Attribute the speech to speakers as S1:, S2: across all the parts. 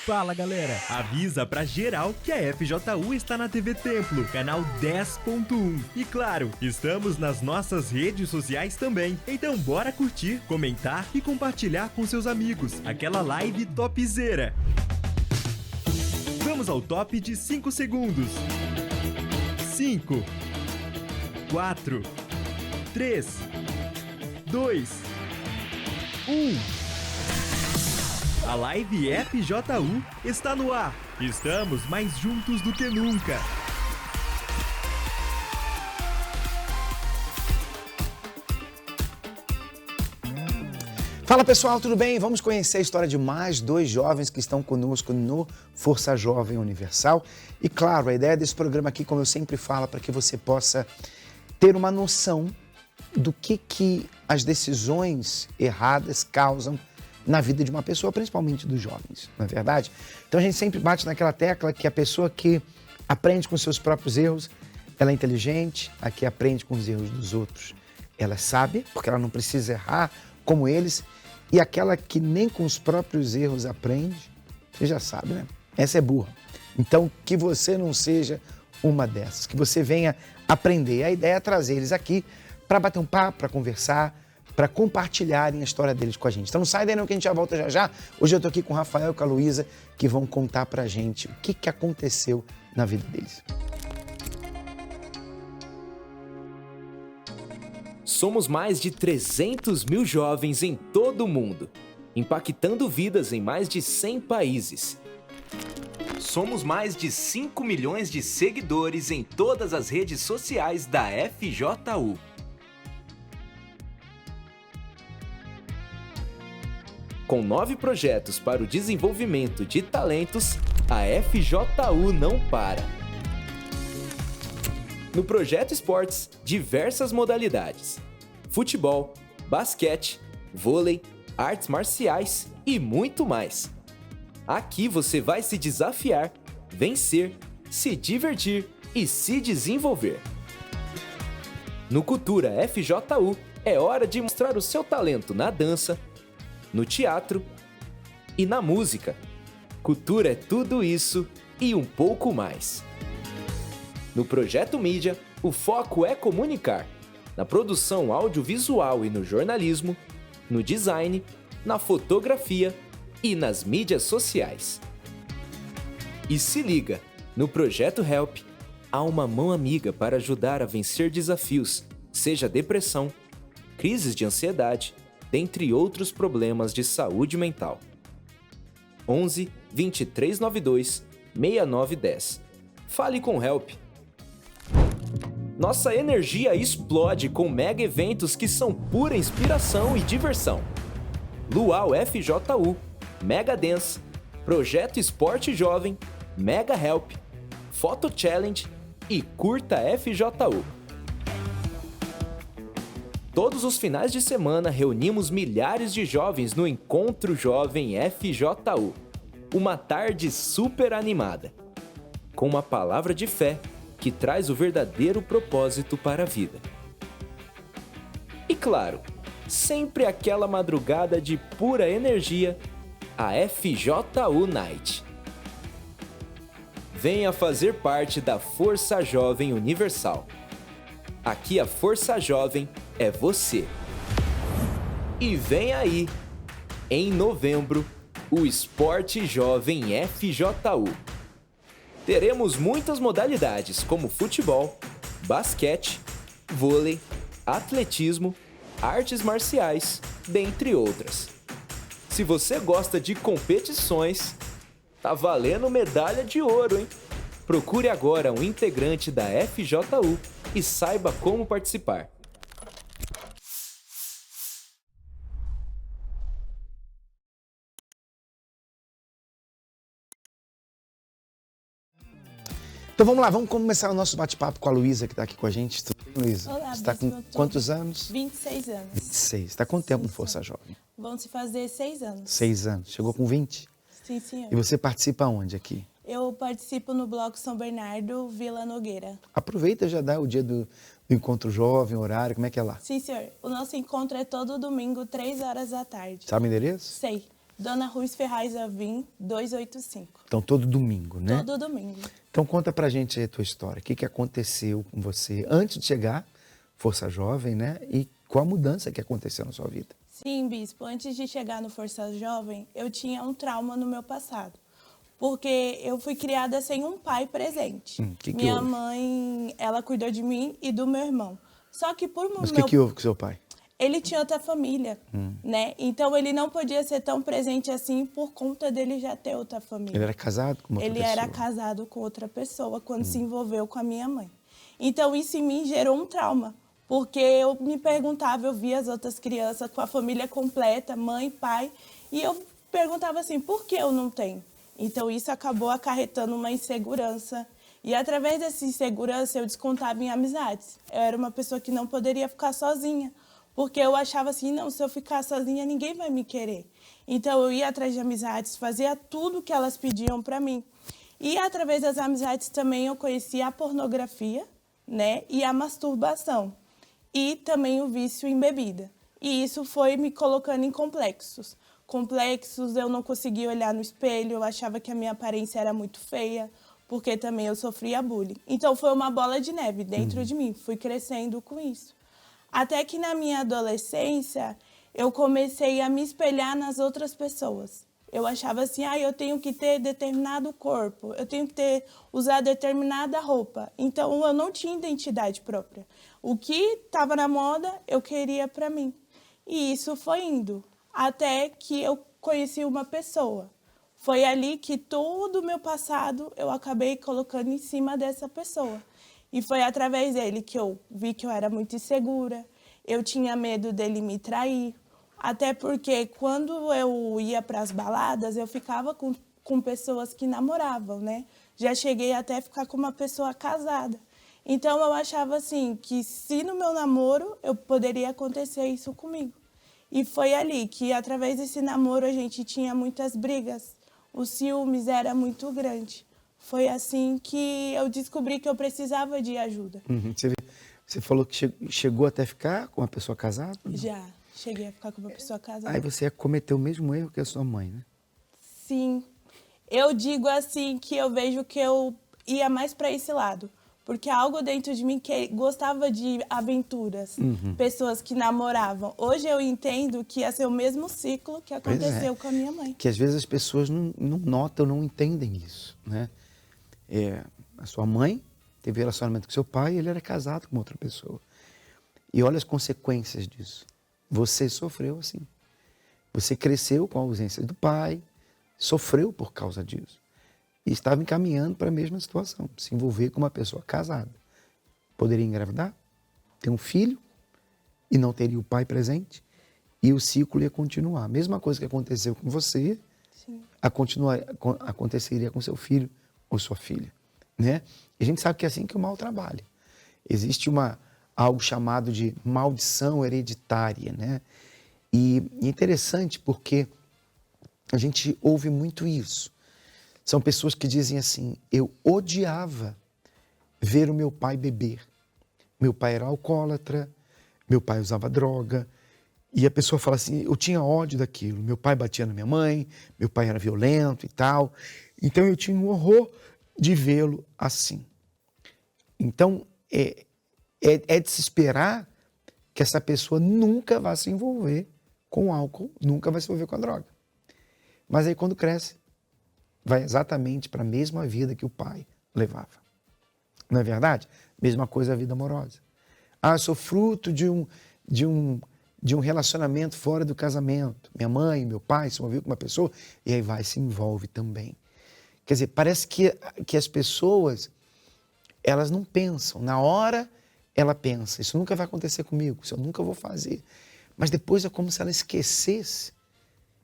S1: Fala galera, avisa pra geral que a FJU está na TV Templo, canal 10.1. E claro, estamos nas nossas redes sociais também. Então bora curtir, comentar e compartilhar com seus amigos aquela live topzera. Vamos ao top de 5 segundos. 5, 4, 3, 2, 1. A live FJU está no ar. Estamos mais juntos do que nunca.
S2: Fala pessoal, tudo bem? Vamos conhecer a história de mais 2 jovens que estão conosco no Força Jovem Universal. E claro, a ideia desse programa aqui, como eu sempre falo, para que você possa ter uma noção do que as decisões erradas causam na vida de uma pessoa, principalmente dos jovens, não é verdade? Então a gente sempre bate naquela tecla que a pessoa que aprende com seus próprios erros, ela é inteligente, a que aprende com os erros dos outros, ela sabe, porque ela não precisa errar como eles, e aquela que nem com os próprios erros aprende, você já sabe, né? Essa é burra. Então que você não seja uma dessas, que você venha aprender. A ideia é trazer eles aqui para bater um papo, para conversar, para compartilharem a história deles com a gente. Então não sai daí não que a gente já volta já já. Hoje eu tô aqui com o Rafael e com a Luísa, que vão contar pra gente o que aconteceu na vida deles.
S3: Somos mais de 300 mil jovens em todo o mundo, impactando vidas em mais de 100 países. Somos mais de 5 milhões de seguidores em todas as redes sociais da FJU. Com 9 projetos para o desenvolvimento de talentos, a FJU não para. No Projeto Esportes, diversas modalidades: futebol, basquete, vôlei, artes marciais e muito mais. Aqui você vai se desafiar, vencer, se divertir e se desenvolver. No Cultura FJU, é hora de mostrar o seu talento na dança, no teatro e na música. Cultura é tudo isso e um pouco mais. No Projeto Mídia, o foco é comunicar, na produção audiovisual e no jornalismo, no design, na fotografia e nas mídias sociais. E se liga, no Projeto Help, há uma mão amiga para ajudar a vencer desafios, seja depressão, crises de ansiedade, dentre outros problemas de saúde mental. 11 2392 6910. Fale com Help. Nossa energia explode com mega eventos que são pura inspiração e diversão. Luau FJU, Mega Dance, Projeto Esporte Jovem, Mega Help, Photo Challenge e Curta FJU. Todos os finais de semana reunimos milhares de jovens no Encontro Jovem FJU. Uma tarde super animada, com uma palavra de fé que traz o verdadeiro propósito para a vida. E claro, sempre aquela madrugada de pura energia, a FJU Night. Venha fazer parte da Força Jovem Universal. Aqui a Força Jovem é você. E vem aí, em novembro, o Esporte Jovem FJU. Teremos muitas modalidades como futebol, basquete, vôlei, atletismo, artes marciais, dentre outras. Se você gosta de competições, tá valendo medalha de ouro, hein? Procure agora um integrante da FJU e saiba como participar.
S2: Então vamos lá, vamos começar o nosso bate-papo com a Luísa, que está aqui com a gente. Tudo bem, Luísa?
S4: Olá,
S2: você está com quantos anos?
S4: 26 anos.
S2: 26. Está quanto tempo no Força Jovem?
S4: Vão se fazer 6 anos.
S2: 6 anos. Chegou com 20?
S4: Sim, senhor.
S2: E você participa onde aqui?
S4: Eu participo no Bloco São Bernardo, Vila Nogueira.
S2: Aproveita e já dá o dia do Encontro Jovem, horário, como é que é lá?
S4: Sim, senhor. O nosso encontro é todo domingo, 3 horas da tarde.
S2: Sabe o endereço?
S4: Sei. Dona Ruiz Ferraz Avim, 285.
S2: Então, todo domingo, né?
S4: Todo domingo.
S2: Então, conta pra gente aí a tua história. O que aconteceu com você antes de chegar, Força Jovem, né? E qual a mudança que aconteceu na sua vida?
S4: Sim, Bispo. Antes de chegar no Força Jovem, eu tinha um trauma no meu passado. Porque eu fui criada sem um pai presente. Minha
S2: houve?
S4: mãe, ela cuidou de mim e do meu irmão. Só que por
S2: Mas o que houve com seu pai?
S4: Ele tinha outra família, né? Então ele não podia ser tão presente assim por conta dele já ter outra família.
S2: Ele era casado com outra
S4: Ele
S2: pessoa?
S4: era casado com outra pessoa quando se envolveu com a minha mãe. Então isso em mim gerou um trauma, porque eu me perguntava, eu via as outras crianças com a família completa, mãe, pai, e eu perguntava assim, por que eu não tenho? Então isso acabou acarretando uma insegurança. E através dessa insegurança eu descontava em amizades. Eu era uma pessoa que não poderia ficar sozinha, porque eu achava assim, não, se eu ficar sozinha ninguém vai me querer. Então eu ia atrás de amizades, fazia tudo que elas pediam para mim. E através das amizades também eu conhecia a pornografia, né, e a masturbação. E também o vício em bebida. E isso foi me colocando em complexos. Complexos, eu não conseguia olhar no espelho, eu achava que a minha aparência era muito feia, porque também eu sofria bullying. Então foi uma bola de neve dentro de mim, fui crescendo com isso. Até que na minha adolescência, eu comecei a me espelhar nas outras pessoas. Eu achava assim, eu tenho que ter determinado corpo, eu tenho que usar determinada roupa. Então, eu não tinha identidade própria. O que estava na moda, eu queria para mim. E isso foi indo, até que eu conheci uma pessoa. Foi ali que todo o meu passado eu acabei colocando em cima dessa pessoa. E foi através dele que eu vi que eu era muito insegura, eu tinha medo dele me trair. Até porque quando eu ia para as baladas, eu ficava com pessoas que namoravam, né? Já cheguei até a ficar com uma pessoa casada. Então eu achava assim, que se no meu namoro, eu poderia acontecer isso comigo. E foi ali que, através desse namoro, a gente tinha muitas brigas. O ciúmes era muito grande. Foi assim que eu descobri que eu precisava de ajuda.
S2: Você falou que chegou até ficar com uma pessoa casada?
S4: Já, cheguei a ficar com uma pessoa casada.
S2: Aí você cometeu o mesmo erro que a sua mãe, né?
S4: Sim. Eu digo assim que eu vejo que eu ia mais para esse lado. Porque algo dentro de mim que gostava de aventuras. Pessoas que namoravam. Hoje eu entendo que ia ser o mesmo ciclo que aconteceu com a minha mãe.
S2: Que às vezes as pessoas não notam, não entendem isso, né? A sua mãe teve relacionamento com seu pai e ele era casado com outra pessoa. E olha as consequências disso. Você sofreu assim. Você cresceu com a ausência do pai, sofreu por causa disso. E estava encaminhando para a mesma situação, se envolver com uma pessoa casada. Poderia engravidar, ter um filho e não teria o pai presente e o ciclo ia continuar. A mesma coisa que aconteceu com você, aconteceria com seu filho ou sua filha, né? E a gente sabe que é assim que o mal trabalha. Existe algo chamado de maldição hereditária, né? E é interessante porque a gente ouve muito isso. São pessoas que dizem assim, eu odiava ver o meu pai beber. Meu pai era alcoólatra, meu pai usava droga. E a pessoa fala assim, eu tinha ódio daquilo. Meu pai batia na minha mãe, meu pai era violento e tal. Então eu tinha um horror de vê-lo assim. Então é de se esperar que essa pessoa nunca vai se envolver com álcool, nunca vai se envolver com a droga. Mas aí quando cresce, vai exatamente para a mesma vida que o pai levava. Não é verdade? Mesma coisa a vida amorosa. Eu sou fruto de um relacionamento fora do casamento. Minha mãe, meu pai se envolveu com uma pessoa e aí se envolve também. Quer dizer, parece que as pessoas, elas não pensam. Na hora, ela pensa, isso nunca vai acontecer comigo, isso eu nunca vou fazer. Mas depois é como se ela esquecesse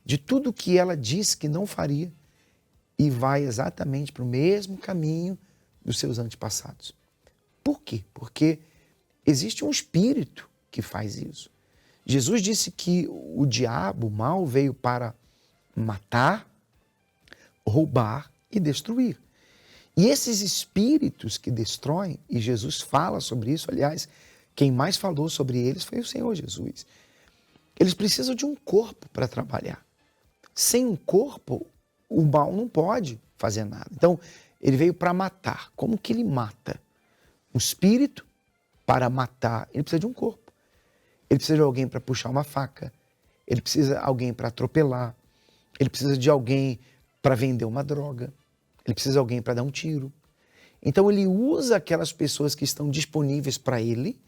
S2: de tudo que ela disse que não faria e vai exatamente para o mesmo caminho dos seus antepassados. Por quê? Porque existe um espírito que faz isso. Jesus disse que o diabo, o mal, veio para matar, roubar e destruir. E esses espíritos que destroem, e Jesus fala sobre isso, aliás, quem mais falou sobre eles foi o Senhor Jesus. Eles precisam de um corpo para trabalhar. sem um corpo, o mal não pode fazer nada. Então, ele veio para matar. Como que ele mata? Um espírito, para matar, ele precisa de um corpo. Ele precisa de alguém para puxar uma faca. Ele precisa de alguém para atropelar. Ele precisa de alguém para vender uma droga. Ele precisa de alguém para dar um tiro. Então, ele usa aquelas pessoas que estão disponíveis para ele,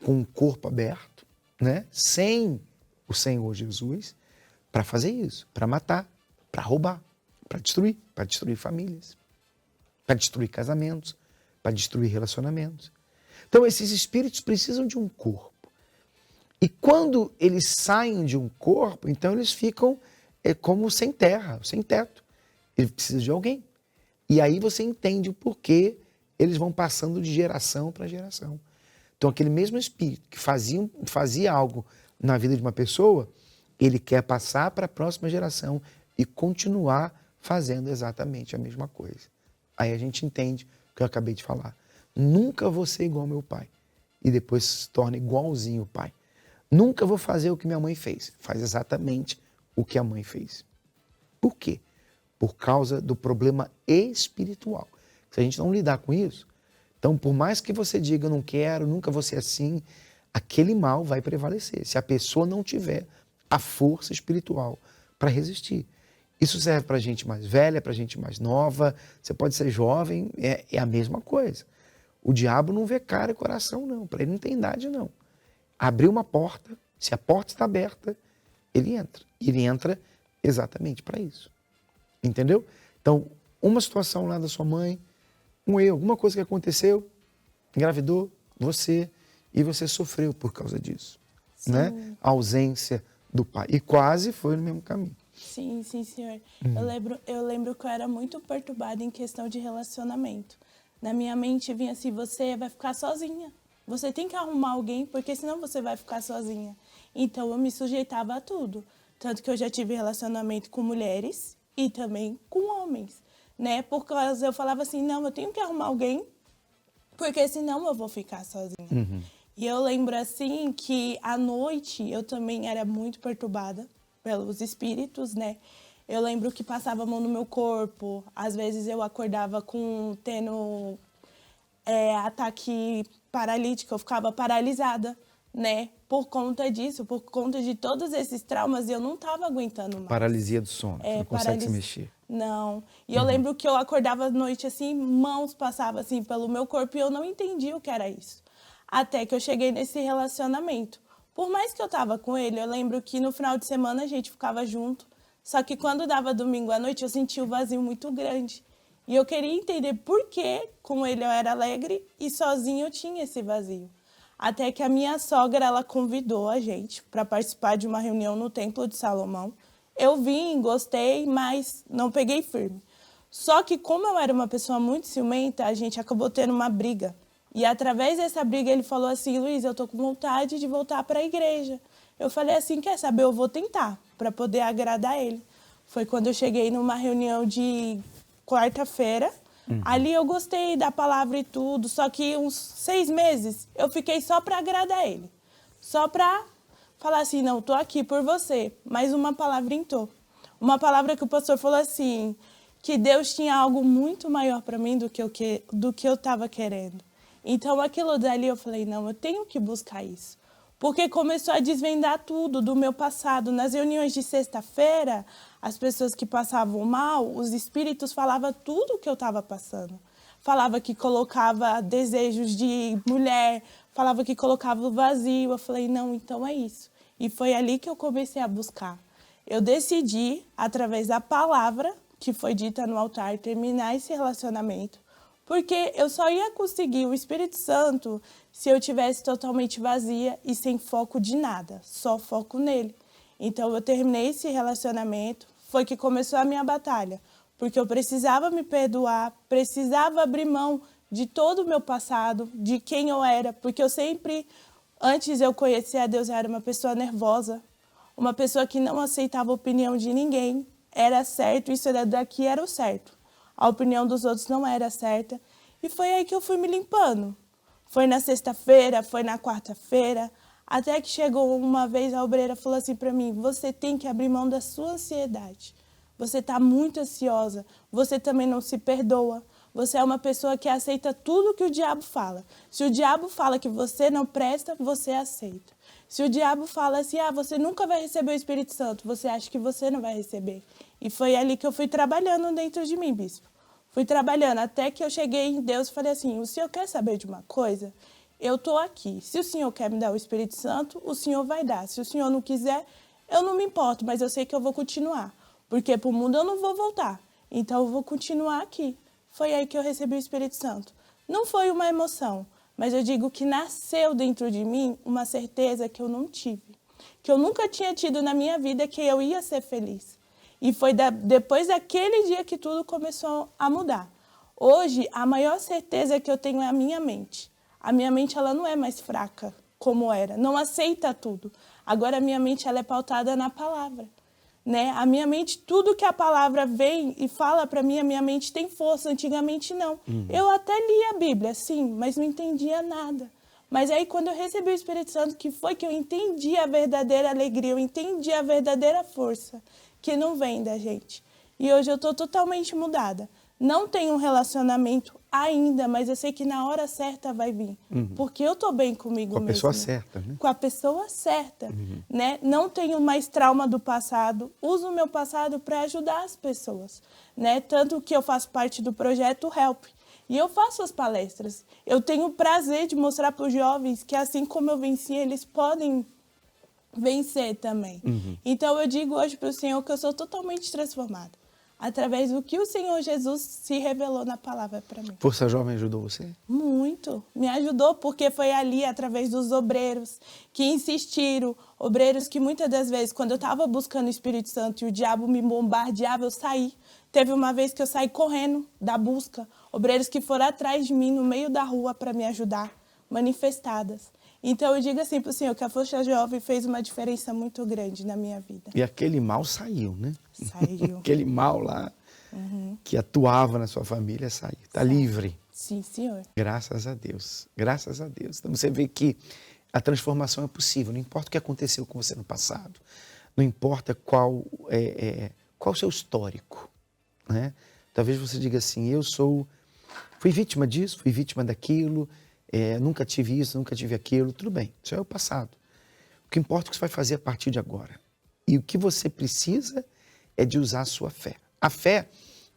S2: com o corpo aberto, né? Sem o Senhor Jesus, para fazer isso, para matar, para roubar, para destruir famílias, para destruir casamentos, para destruir relacionamentos. Então, esses espíritos precisam de um corpo. E quando eles saem de um corpo, então eles ficam como sem terra, sem teto. Ele precisa de alguém. E aí você entende o porquê eles vão passando de geração para geração. Então, aquele mesmo espírito que fazia algo na vida de uma pessoa, ele quer passar para a próxima geração e continuar fazendo exatamente a mesma coisa. Aí a gente entende o que eu acabei de falar. Nunca vou ser igual ao meu pai. E depois se torna igualzinho o pai. Nunca vou fazer o que minha mãe fez. Faz exatamente o que a mãe fez. Por quê? Por causa do problema espiritual. Se a gente não lidar com isso, então por mais que você diga, eu não quero, nunca vou ser assim, aquele mal vai prevalecer. Se a pessoa não tiver a força espiritual para resistir. Isso serve para gente mais velha, para gente mais nova. Você pode ser jovem, é a mesma coisa. O diabo não vê cara e coração, não. Para ele não tem idade, não. Abriu uma porta, se a porta está aberta, ele entra. E ele entra exatamente para isso. Entendeu? Então, uma situação lá da sua mãe, um erro, alguma coisa que aconteceu, engravidou você e você sofreu por causa disso. Né? A ausência do pai. E quase foi no mesmo caminho.
S4: Sim, senhor. Eu lembro que eu era muito perturbada em questão de relacionamento. Na minha mente vinha assim, você vai ficar sozinha. Você tem que arrumar alguém, porque senão você vai ficar sozinha. Então, eu me sujeitava a tudo. Tanto que eu já tive relacionamento com mulheres e também com homens, né? Porque eu falava assim, não, eu tenho que arrumar alguém, porque senão eu vou ficar sozinha. E eu lembro, assim, que à noite eu também era muito perturbada pelos espíritos, né? Eu lembro que passava a mão no meu corpo, às vezes eu acordava tendo ataque paralítico, eu ficava paralisada, né? Por conta disso, por conta de todos esses traumas, eu não estava aguentando mais.
S2: Paralisia do sono, você não consegue se mexer.
S4: Não. E eu lembro que eu acordava à noite assim, mãos passavam assim pelo meu corpo e eu não entendia o que era isso. Até que eu cheguei nesse relacionamento. Por mais que eu estava com ele, eu lembro que no final de semana a gente ficava junto. Só que quando dava domingo à noite, eu sentia um vazio muito grande. E eu queria entender por que com ele eu era alegre e sozinho eu tinha esse vazio. Até que a minha sogra, ela convidou a gente para participar de uma reunião no Templo de Salomão. Eu vim, gostei, mas não peguei firme. Só que como eu era uma pessoa muito ciumenta, a gente acabou tendo uma briga. E através dessa briga ele falou assim, Luiz, eu tô com vontade de voltar para a igreja. Eu falei assim, quer saber, eu vou tentar, para poder agradar ele. Foi quando eu cheguei numa reunião de quarta-feira. Ali eu gostei da palavra e tudo, só que uns 6 meses eu fiquei só para agradar ele. Só para falar assim, não, tô aqui por você. Mas uma palavra entrou. Uma palavra que o pastor falou assim, que Deus tinha algo muito maior para mim do que eu estava querendo. Então aquilo dali eu falei, não, eu tenho que buscar isso. Porque começou a desvendar tudo do meu passado. Nas reuniões de sexta-feira, as pessoas que passavam mal, os espíritos falavam tudo o que eu estava passando. Falava que colocava desejos de mulher, falava que colocava o vazio. Eu falei, não, então é isso. E foi ali que eu comecei a buscar. Eu decidi, através da palavra que foi dita no altar, terminar esse relacionamento. Porque eu só ia conseguir o Espírito Santo se eu tivesse totalmente vazia e sem foco de nada, só foco nele. Então eu terminei esse relacionamento, foi que começou a minha batalha, porque eu precisava me perdoar, precisava abrir mão de todo o meu passado, de quem eu era, porque eu sempre, antes eu conhecer a Deus, eu era uma pessoa nervosa, uma pessoa que não aceitava a opinião de ninguém, era certo, isso daqui era o certo. A opinião dos outros não era certa. E foi aí que eu fui me limpando. Foi na sexta-feira, foi na quarta-feira. Até que chegou uma vez, a obreira falou assim para mim, você tem que abrir mão da sua ansiedade. Você está muito ansiosa, você também não se perdoa. Você é uma pessoa que aceita tudo que o diabo fala. Se o diabo fala que você não presta, você aceita. Se o diabo fala assim, você nunca vai receber o Espírito Santo, você acha que você não vai receber. E foi ali que eu fui trabalhando dentro de mim, bispo. Fui trabalhando até que eu cheguei em Deus e falei assim, o senhor quer saber de uma coisa? Eu estou aqui. Se o senhor quer me dar o Espírito Santo, o senhor vai dar. Se o senhor não quiser, eu não me importo, mas eu sei que eu vou continuar. Porque para o mundo eu não vou voltar. Então eu vou continuar aqui. Foi aí que eu recebi o Espírito Santo. Não foi uma emoção, mas eu digo que nasceu dentro de mim uma certeza que eu não tive. Que eu nunca tinha tido na minha vida, que eu ia ser feliz. E foi depois daquele dia que tudo começou a mudar. Hoje, a maior certeza que eu tenho é a minha mente. A minha mente ela não é mais fraca como era, não aceita tudo. Agora a minha mente ela é pautada na palavra. Né? A minha mente, tudo que a palavra vem e fala para mim, a minha mente tem força. Antigamente não. Eu até lia a Bíblia, sim, mas não entendia nada. Mas aí quando eu recebi o Espírito Santo, que foi que eu entendi a verdadeira alegria, eu entendi a verdadeira força, que não vem da gente. E hoje eu estou totalmente mudada. Não tenho um relacionamento ainda, mas eu sei que na hora certa vai vir. Porque eu estou bem comigo mesma.
S2: Com a pessoa certa, né?
S4: Com a pessoa certa, né? Não tenho mais trauma do passado. Uso o meu passado para ajudar as pessoas, né? Tanto que eu faço parte do projeto Help. E eu faço as palestras. Eu tenho o prazer de mostrar para os jovens que assim como eu venci, eles podem vencer também. Então eu digo hoje para o Senhor que eu sou totalmente transformada. Através do que o Senhor Jesus se revelou na palavra para mim.
S2: Força Jovem ajudou você?
S4: Muito. Me ajudou porque foi ali, através dos obreiros que insistiram. Obreiros que muitas das vezes, quando eu estava buscando o Espírito Santo e o diabo me bombardeava, eu saí. Teve uma vez que eu saí correndo da busca. Obreiros que foram atrás de mim no meio da rua para me ajudar, manifestadas. Então eu digo assim para o Senhor que a Força Jovem fez uma diferença muito grande na minha vida.
S2: E aquele mal saiu, né?
S4: Saiu.
S2: Aquele mal lá que atuava na sua família saiu. Está livre.
S4: Sim, Senhor.
S2: Graças a Deus. Graças a Deus. Então você vê que a transformação é possível. Não importa o que aconteceu com você no passado. Não importa qual o seu histórico. Né? Talvez você diga assim, fui vítima disso, fui vítima daquilo, nunca tive isso, nunca tive aquilo. Tudo bem, isso é o passado. O que importa é o que você vai fazer a partir de agora. E o que você precisa é de usar a sua fé. A fé,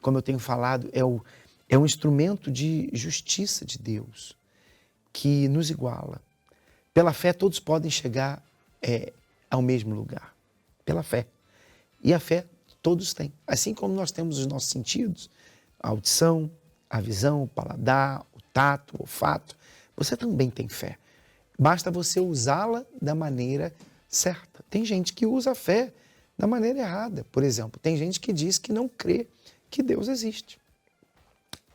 S2: como eu tenho falado, é um instrumento de justiça de Deus que nos iguala. Pela fé, todos podem chegar ao mesmo lugar. Pela fé. E a fé, todos têm. Assim como nós temos os nossos sentidos, a audição, a visão, o paladar, o tato, o olfato, você também tem fé. Basta você usá-la da maneira certa. Tem gente que usa a fé da maneira errada. Por exemplo, tem gente que diz que não crê que Deus existe.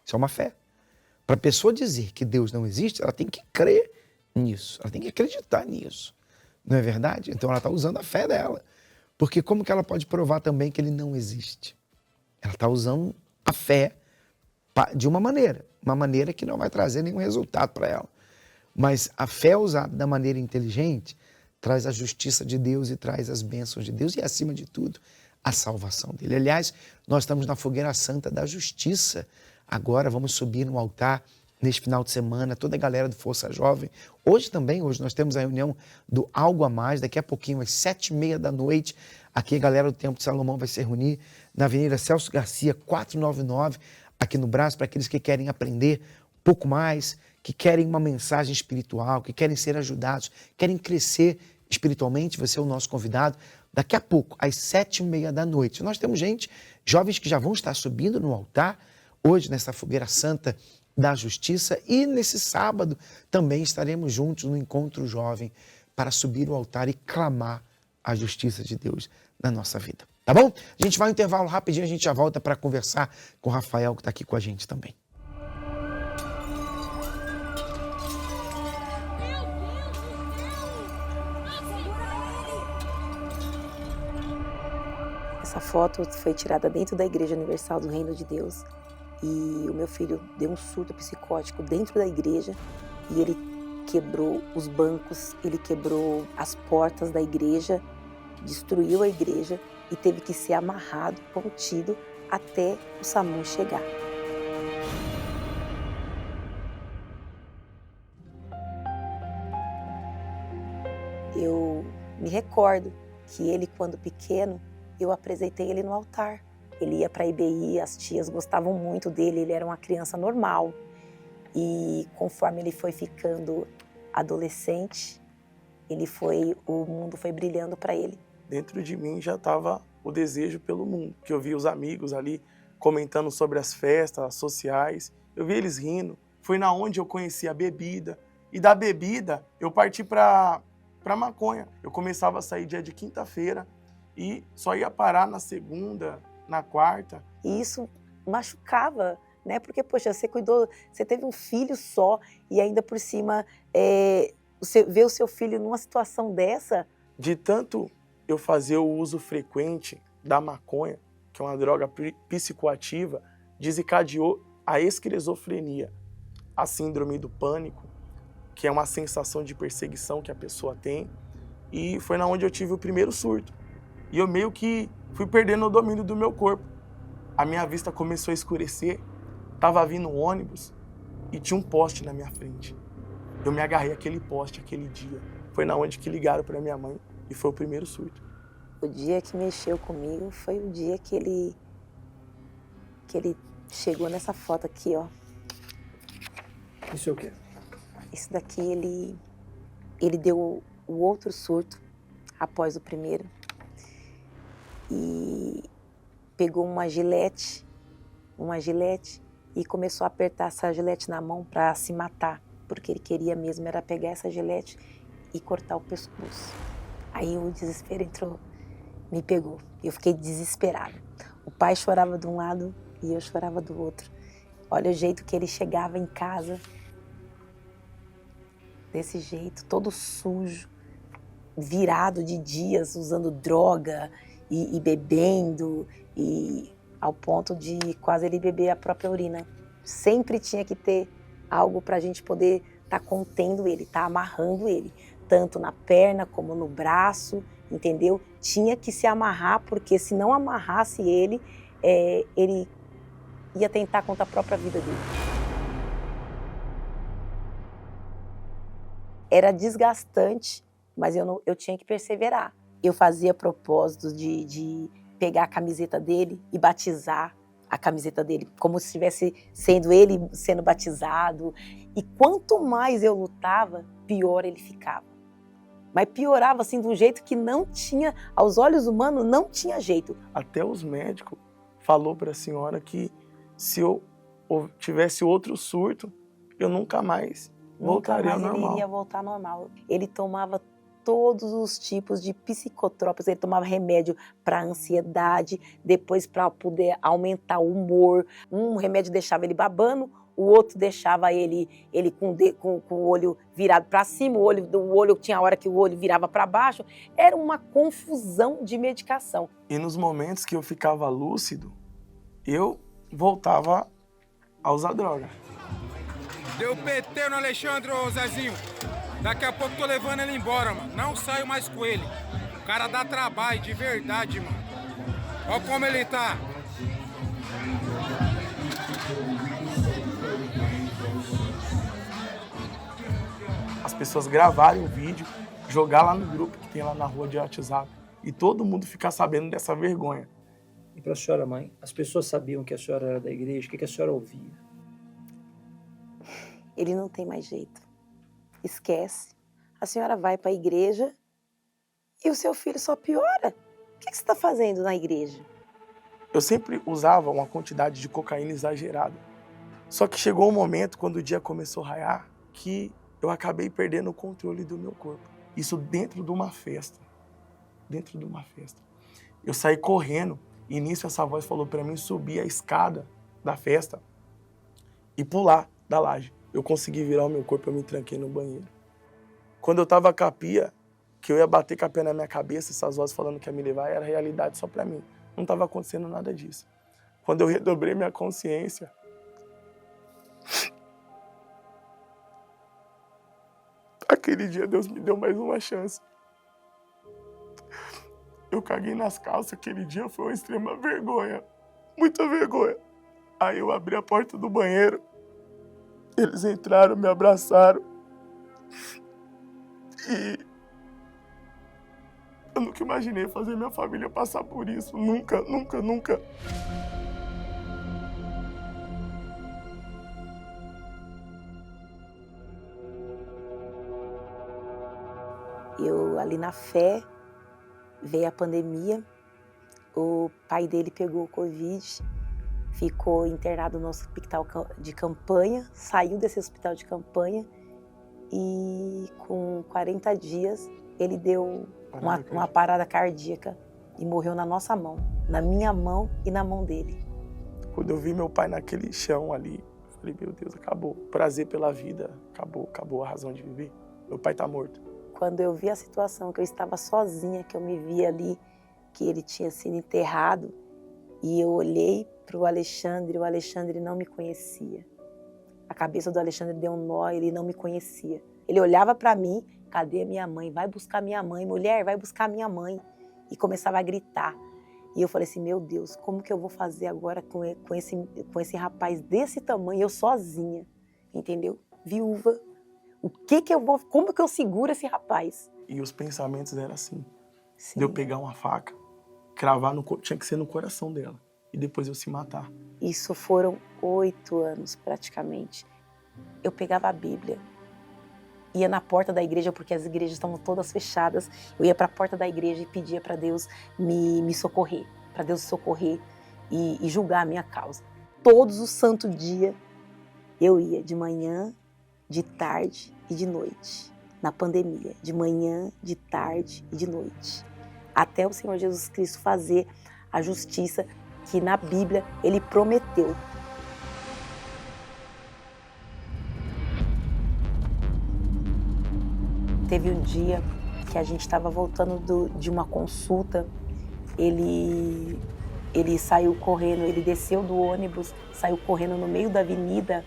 S2: Isso é uma fé. Para a pessoa dizer que Deus não existe, ela tem que crer nisso, ela tem que acreditar nisso. Não é verdade? Então ela está usando a fé dela. Porque como que ela pode provar também que ele não existe? Ela está usando a fé de uma maneira que não vai trazer nenhum resultado para ela. Mas a fé usada da maneira inteligente traz a justiça de Deus e traz as bênçãos de Deus e, acima de tudo, a salvação dele. Aliás, nós estamos na fogueira santa da justiça. Agora vamos subir no altar neste final de semana, toda a galera do Força Jovem. Hoje nós temos a reunião do Algo a Mais, daqui a pouquinho, às 7h30 da noite. Aqui a galera do Templo de Salomão vai se reunir na Avenida Celso Garcia, 499, aqui no Brás, para aqueles que querem aprender um pouco mais, que querem uma mensagem espiritual, que querem ser ajudados, querem crescer espiritualmente. Você é o nosso convidado. Daqui a pouco, às 7h30 da noite. Nós temos jovens que já vão estar subindo no altar, hoje nessa fogueira santa da justiça, e nesse sábado também estaremos juntos no Encontro Jovem para subir o altar e clamar a justiça de Deus na nossa vida. Tá bom? A gente vai ao intervalo rapidinho, a gente já volta para conversar com o Rafael, que está aqui com a gente também.
S5: Essa foto foi tirada dentro da Igreja Universal do Reino de Deus. E o meu filho deu um surto psicótico dentro da igreja e ele quebrou os bancos, ele quebrou as portas da igreja, destruiu a igreja e teve que ser amarrado, contido, até o SAMU chegar. Eu me recordo que ele, quando pequeno, eu apresentei ele no altar. Ele ia para a IBI, as tias gostavam muito dele, ele era uma criança normal. E conforme ele foi ficando adolescente, o mundo foi brilhando para ele.
S6: Dentro de mim já estava o desejo pelo mundo, que eu via os amigos ali comentando sobre as festas sociais, eu via eles rindo. Foi na onde eu conheci a bebida, e da bebida eu parti para maconha. Eu começava a sair dia de quinta-feira e só ia parar na segunda, na quarta.
S5: E isso machucava, né? Porque, poxa, você teve um filho só e ainda por cima você vê o seu filho numa situação dessa.
S6: De tanto eu fazer o uso frequente da maconha, que é uma droga psicoativa, desencadeou a esquizofrenia, a síndrome do pânico, que é uma sensação de perseguição que a pessoa tem, e foi na onde eu tive o primeiro surto. E eu meio que fui perdendo o domínio do meu corpo. A minha vista começou a escurecer, estava vindo um ônibus e tinha um poste na minha frente. Eu me agarrei àquele poste aquele dia. Foi na onde que ligaram para minha mãe e foi o primeiro surto.
S5: O dia que mexeu comigo foi o dia que ele chegou nessa foto aqui, ó.
S7: Isso é o quê?
S5: Isso daqui ele deu o outro surto após o primeiro e pegou uma gilete e começou a apertar essa gilete na mão para se matar, porque ele queria mesmo era pegar essa gilete e cortar o pescoço. Aí o desespero entrou, me pegou. Eu fiquei desesperada. O pai chorava de um lado e eu chorava do outro. Olha o jeito que ele chegava em casa, desse jeito, todo sujo, virado de dias, usando droga e bebendo, e ao ponto de quase ele beber a própria urina. Sempre tinha que ter algo para a gente poder estar contendo ele, estar amarrando ele, tanto na perna como no braço, entendeu? Tinha que se amarrar, porque se não amarrasse ele, ele ia tentar contra a própria vida dele. Era desgastante, mas eu tinha que perseverar. Eu fazia propósito de pegar a camiseta dele e batizar a camiseta dele, como se estivesse sendo ele sendo batizado. E quanto mais eu lutava, pior ele ficava. Mas piorava assim de um jeito que não tinha, aos olhos humanos, não tinha jeito.
S6: Até os médicos falou para a senhora que se eu tivesse outro surto, eu nunca mais voltaria ao normal.
S5: Ele iria voltar ao normal. Ele tomava todos os tipos de psicotrópicos, ele tomava remédio para ansiedade, depois para poder aumentar o humor. Um remédio deixava ele babando, o outro deixava ele com o olho virado para cima, o olho tinha hora que o olho virava para baixo. Era uma confusão de medicação.
S6: E nos momentos que eu ficava lúcido, eu voltava a usar droga.
S8: Deu PT no Alexandre, ô Zezinho. Daqui a pouco tô levando ele embora, mano. Não saio mais com ele. O cara dá trabalho, de verdade, mano. Olha como ele tá.
S6: As pessoas gravarem o vídeo, jogar lá no grupo que tem lá na rua de WhatsApp. E todo mundo ficar sabendo dessa vergonha.
S7: E para a senhora, mãe, as pessoas sabiam que a senhora era da igreja? O que a senhora ouvia?
S5: Ele não tem mais jeito. Esquece. A senhora vai para a igreja e o seu filho só piora. O que você está fazendo na igreja?
S6: Eu sempre usava uma quantidade de cocaína exagerada. Só que chegou um momento, quando o dia começou a raiar, que eu acabei perdendo o controle do meu corpo. Isso dentro de uma festa. Dentro de uma festa. Eu saí correndo e nisso essa voz falou para mim subir a escada da festa e pular da laje. Eu consegui virar o meu corpo, eu me tranquei no banheiro. Quando eu tava com a pia, que eu ia bater com a pia na minha cabeça, essas vozes falando que ia me levar, era realidade só pra mim. Não tava acontecendo nada disso. Quando eu redobrei minha consciência, Aquele dia Deus me deu mais uma chance. Eu caguei nas calças, aquele dia foi uma extrema vergonha. Muita vergonha. Aí eu abri a porta do banheiro. Eles entraram, me abraçaram. E eu nunca imaginei fazer minha família passar por isso. Nunca, nunca, nunca.
S5: Eu, ali na fé, veio a pandemia, o pai dele pegou o Covid, ficou internado no hospital de campanha, saiu desse hospital de campanha e com 40 dias ele deu uma parada cardíaca e morreu na nossa mão, na minha mão e na mão dele.
S6: Quando eu vi meu pai naquele chão ali, eu falei, meu Deus, acabou. O prazer pela vida, acabou a razão de viver. Meu pai tá morto.
S5: Quando eu vi a situação, que eu estava sozinha, que eu me vi ali, que ele tinha sido enterrado, e eu olhei para o Alexandre não me conhecia. A cabeça do Alexandre deu um nó, ele não me conhecia. Ele olhava para mim, cadê a minha mãe? Vai buscar minha mãe, mulher, vai buscar minha mãe. E começava a gritar. E eu falei assim, meu Deus, como que eu vou fazer agora com esse rapaz desse tamanho, eu sozinha, entendeu? Viúva. Como que eu seguro esse rapaz?
S6: E os pensamentos eram assim.
S5: Sim.
S6: De eu pegar uma faca, cravar tinha que ser no coração dela. E depois eu se matar.
S5: Isso foram 8 anos, praticamente. Eu pegava a Bíblia, ia na porta da igreja, porque as igrejas estavam todas fechadas. Eu ia para a porta da igreja e pedia para Deus me socorrer, para Deus socorrer e julgar a minha causa. Todos os santos dias eu ia, de manhã, de tarde e de noite, na pandemia, de manhã, de tarde e de noite, até o Senhor Jesus Cristo fazer a justiça que na Bíblia Ele prometeu. Teve um dia que a gente estava voltando de uma consulta, ele saiu correndo, ele desceu do ônibus, saiu correndo no meio da avenida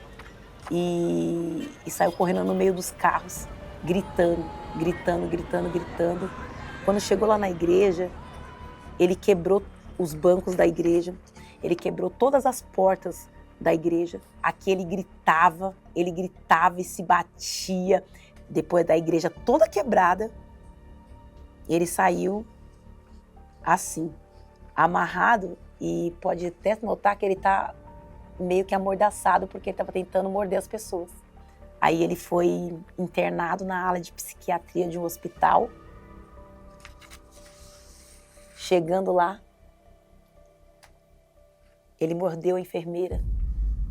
S5: e saiu correndo no meio dos carros, gritando. Quando chegou lá na igreja, ele quebrou os bancos da igreja, ele quebrou todas as portas da igreja. Aqui ele gritava e se batia. Depois da igreja toda quebrada, ele saiu assim, amarrado, e pode até notar que ele está meio que amordaçado porque ele estava tentando morder as pessoas. Aí ele foi internado na ala de psiquiatria de um hospital. Chegando lá, ele mordeu a enfermeira.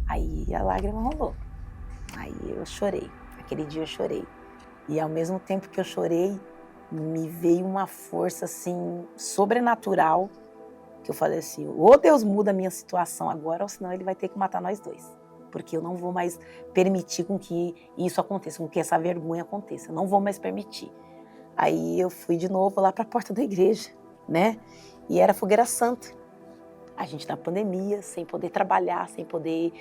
S5: Aí a lágrima rolou. Aí eu chorei. Aquele dia eu chorei. E ao mesmo tempo que eu chorei, me veio uma força assim sobrenatural, que eu falei assim, ou Deus muda a minha situação agora, ou senão Ele vai ter que matar nós dois. Porque eu não vou mais permitir com que isso aconteça, com que essa vergonha aconteça. Eu não vou mais permitir. Aí eu fui de novo lá para a porta da igreja, né? E era fogueira santa. A gente na pandemia, sem poder trabalhar, sem poder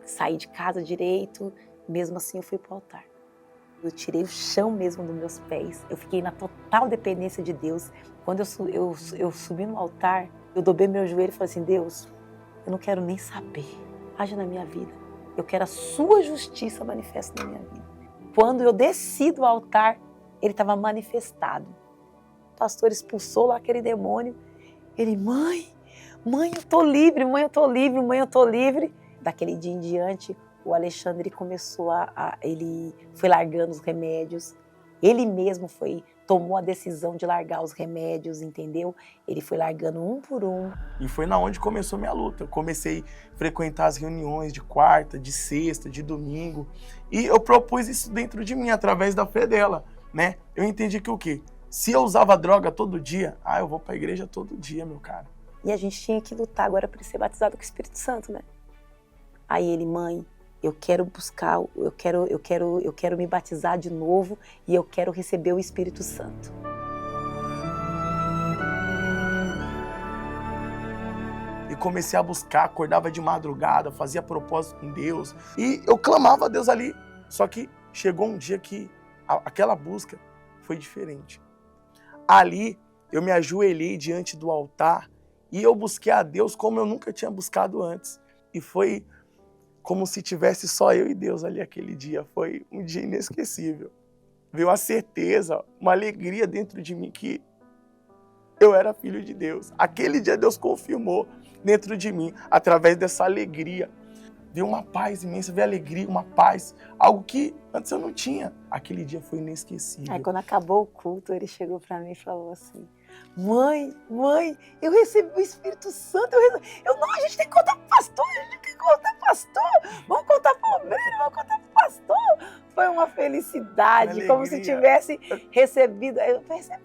S5: sair de casa direito. Mesmo assim eu fui para o altar. Eu tirei o chão mesmo dos meus pés. Eu fiquei na total dependência de Deus. Quando eu subi no altar, eu dobrei meu joelho e falei assim, Deus, eu não quero nem saber. Haja na minha vida. Eu quero a sua justiça manifesta na minha vida. Quando eu desci do altar, ele estava manifestado. O pastor expulsou lá aquele demônio. Ele, mãe, eu tô livre, mãe, eu tô livre, mãe, eu tô livre. Daquele dia em diante, o Alexandre começou ele foi largando os remédios. Ele mesmo tomou a decisão de largar os remédios, entendeu? Ele foi largando um por um.
S6: E foi na onde começou minha luta. Eu comecei a frequentar as reuniões de quarta, de sexta, de domingo. E eu propus isso dentro de mim, através da fé dela, né? Eu entendi que o quê? Se eu usava droga todo dia, eu vou pra igreja todo dia, meu cara.
S5: E a gente tinha que lutar agora para ser batizado com o Espírito Santo, né? Aí ele, mãe, eu quero buscar, eu quero me batizar de novo e eu quero receber o Espírito Santo.
S6: E comecei a buscar, acordava de madrugada, fazia propósito com Deus. E eu clamava a Deus ali. Só que chegou um dia que aquela busca foi diferente. Ali, eu me ajoelhei diante do altar e eu busquei a Deus como eu nunca tinha buscado antes. E foi como se tivesse só eu e Deus ali aquele dia. Foi um dia inesquecível. Veio a certeza, uma alegria dentro de mim que eu era filho de Deus. Aquele dia Deus confirmou dentro de mim, através dessa alegria. Veio uma paz imensa, veio alegria, uma paz, algo que antes eu não tinha. Aquele dia foi inesquecível.
S5: Aí quando acabou o culto, ele chegou para mim e falou assim: mãe, eu recebi o Espírito Santo. Não, a gente tem que contar pro pastor, vamos contar pro obreiro, vamos contar pro pastor. Foi uma felicidade, como se tivesse recebido.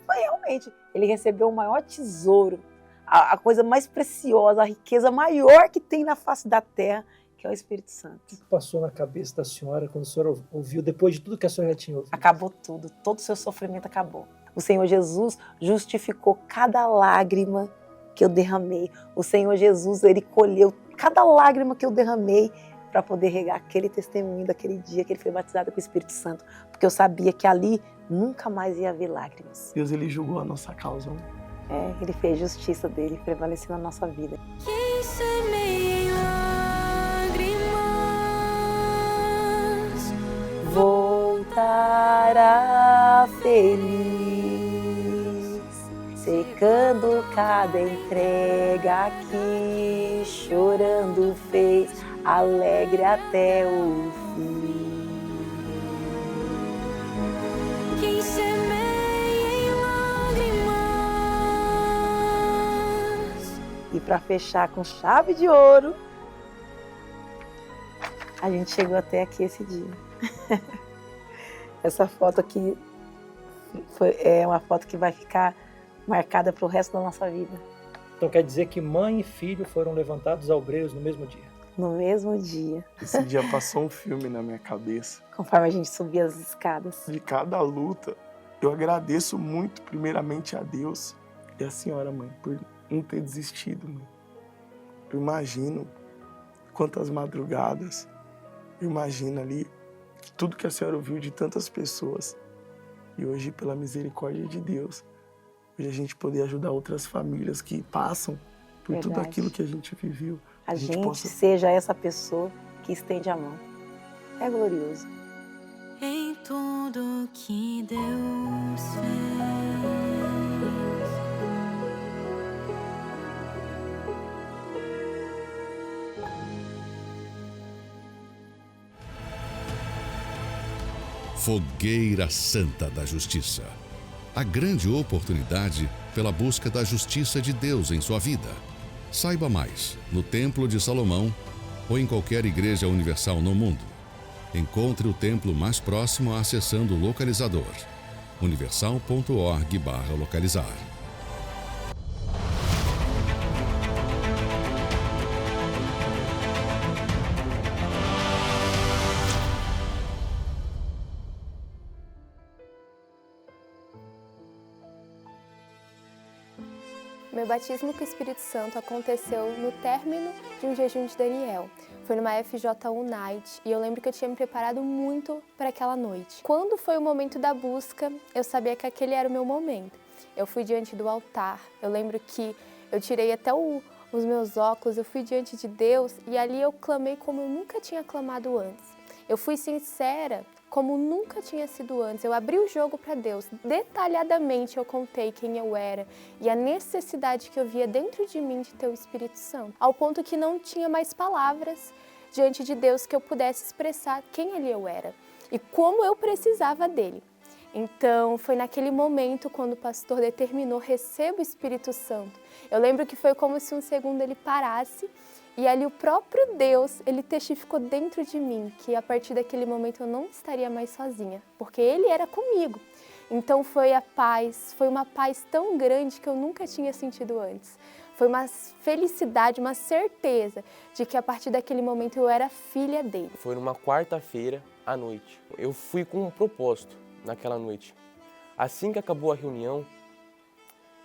S5: Foi realmente, ele recebeu o maior tesouro, a coisa mais preciosa, a riqueza maior que tem na face da terra, que é o Espírito Santo.
S7: O que passou na cabeça da senhora quando a senhora ouviu, depois de tudo que a senhora já tinha ouvido?
S5: Acabou tudo, todo o seu sofrimento acabou. O Senhor Jesus justificou cada lágrima que eu derramei. O Senhor Jesus, ele colheu cada lágrima que eu derramei para poder regar aquele testemunho daquele dia que ele foi batizado com o Espírito Santo. Porque eu sabia que ali nunca mais ia haver lágrimas.
S6: Deus, ele julgou a nossa causa.
S5: Ele fez justiça dele, prevaleceu na nossa vida.
S9: Quem semeia em lágrimas
S5: voltará feliz, secando cada entrega que chorando fez, alegre até o fim.
S9: Quem semeia em lágrimas.
S5: E para fechar com chave de ouro, a gente chegou até aqui esse dia. Essa foto aqui é uma foto que vai ficar marcada para o resto da nossa vida.
S7: Então quer dizer que mãe e filho foram levantados obreiros no mesmo dia?
S5: No mesmo dia.
S6: Esse dia passou um filme na minha cabeça.
S5: Conforme a gente subia as escadas.
S6: De cada luta, eu agradeço muito, primeiramente, a Deus e a senhora, mãe, por não ter desistido, mãe. Eu imagino quantas madrugadas, eu imagino ali tudo que a senhora ouviu de tantas pessoas. E hoje, pela misericórdia de Deus, hoje a gente poder ajudar outras famílias que passam por tudo aquilo que a gente viveu.
S5: A gente seja essa pessoa que estende a mão. É glorioso.
S9: Em tudo que Deus fez.
S10: Fogueira Santa da Justiça. A grande oportunidade pela busca da justiça de Deus em sua vida. Saiba mais no Templo de Salomão ou em qualquer igreja universal no mundo. Encontre o templo mais próximo acessando o localizador universal.org/localizar.
S11: Meu batismo com o Espírito Santo aconteceu no término de um jejum de Daniel. Foi numa FJU Night e eu lembro que eu tinha me preparado muito para aquela noite. Quando foi o momento da busca, eu sabia que aquele era o meu momento. Eu fui diante do altar, eu lembro que eu tirei até os meus óculos, eu fui diante de Deus e ali eu clamei como eu nunca tinha clamado antes. Eu fui sincera como nunca tinha sido antes. Eu abri o jogo para Deus. Detalhadamente eu contei quem eu era e a necessidade que eu via dentro de mim de ter o Espírito Santo. Ao ponto que não tinha mais palavras diante de Deus que eu pudesse expressar quem eu era e como eu precisava dele. Então, foi naquele momento, quando o pastor determinou, receba o Espírito Santo. Eu lembro que foi como se um segundo ele parasse e ali o próprio Deus, ele testificou dentro de mim que a partir daquele momento eu não estaria mais sozinha, porque ele era comigo. Então foi a paz, foi uma paz tão grande que eu nunca tinha sentido antes. Foi uma felicidade, uma certeza de que a partir daquele momento eu era filha dele.
S12: Foi numa quarta-feira à noite. Eu fui com um propósito naquela noite. Assim que acabou a reunião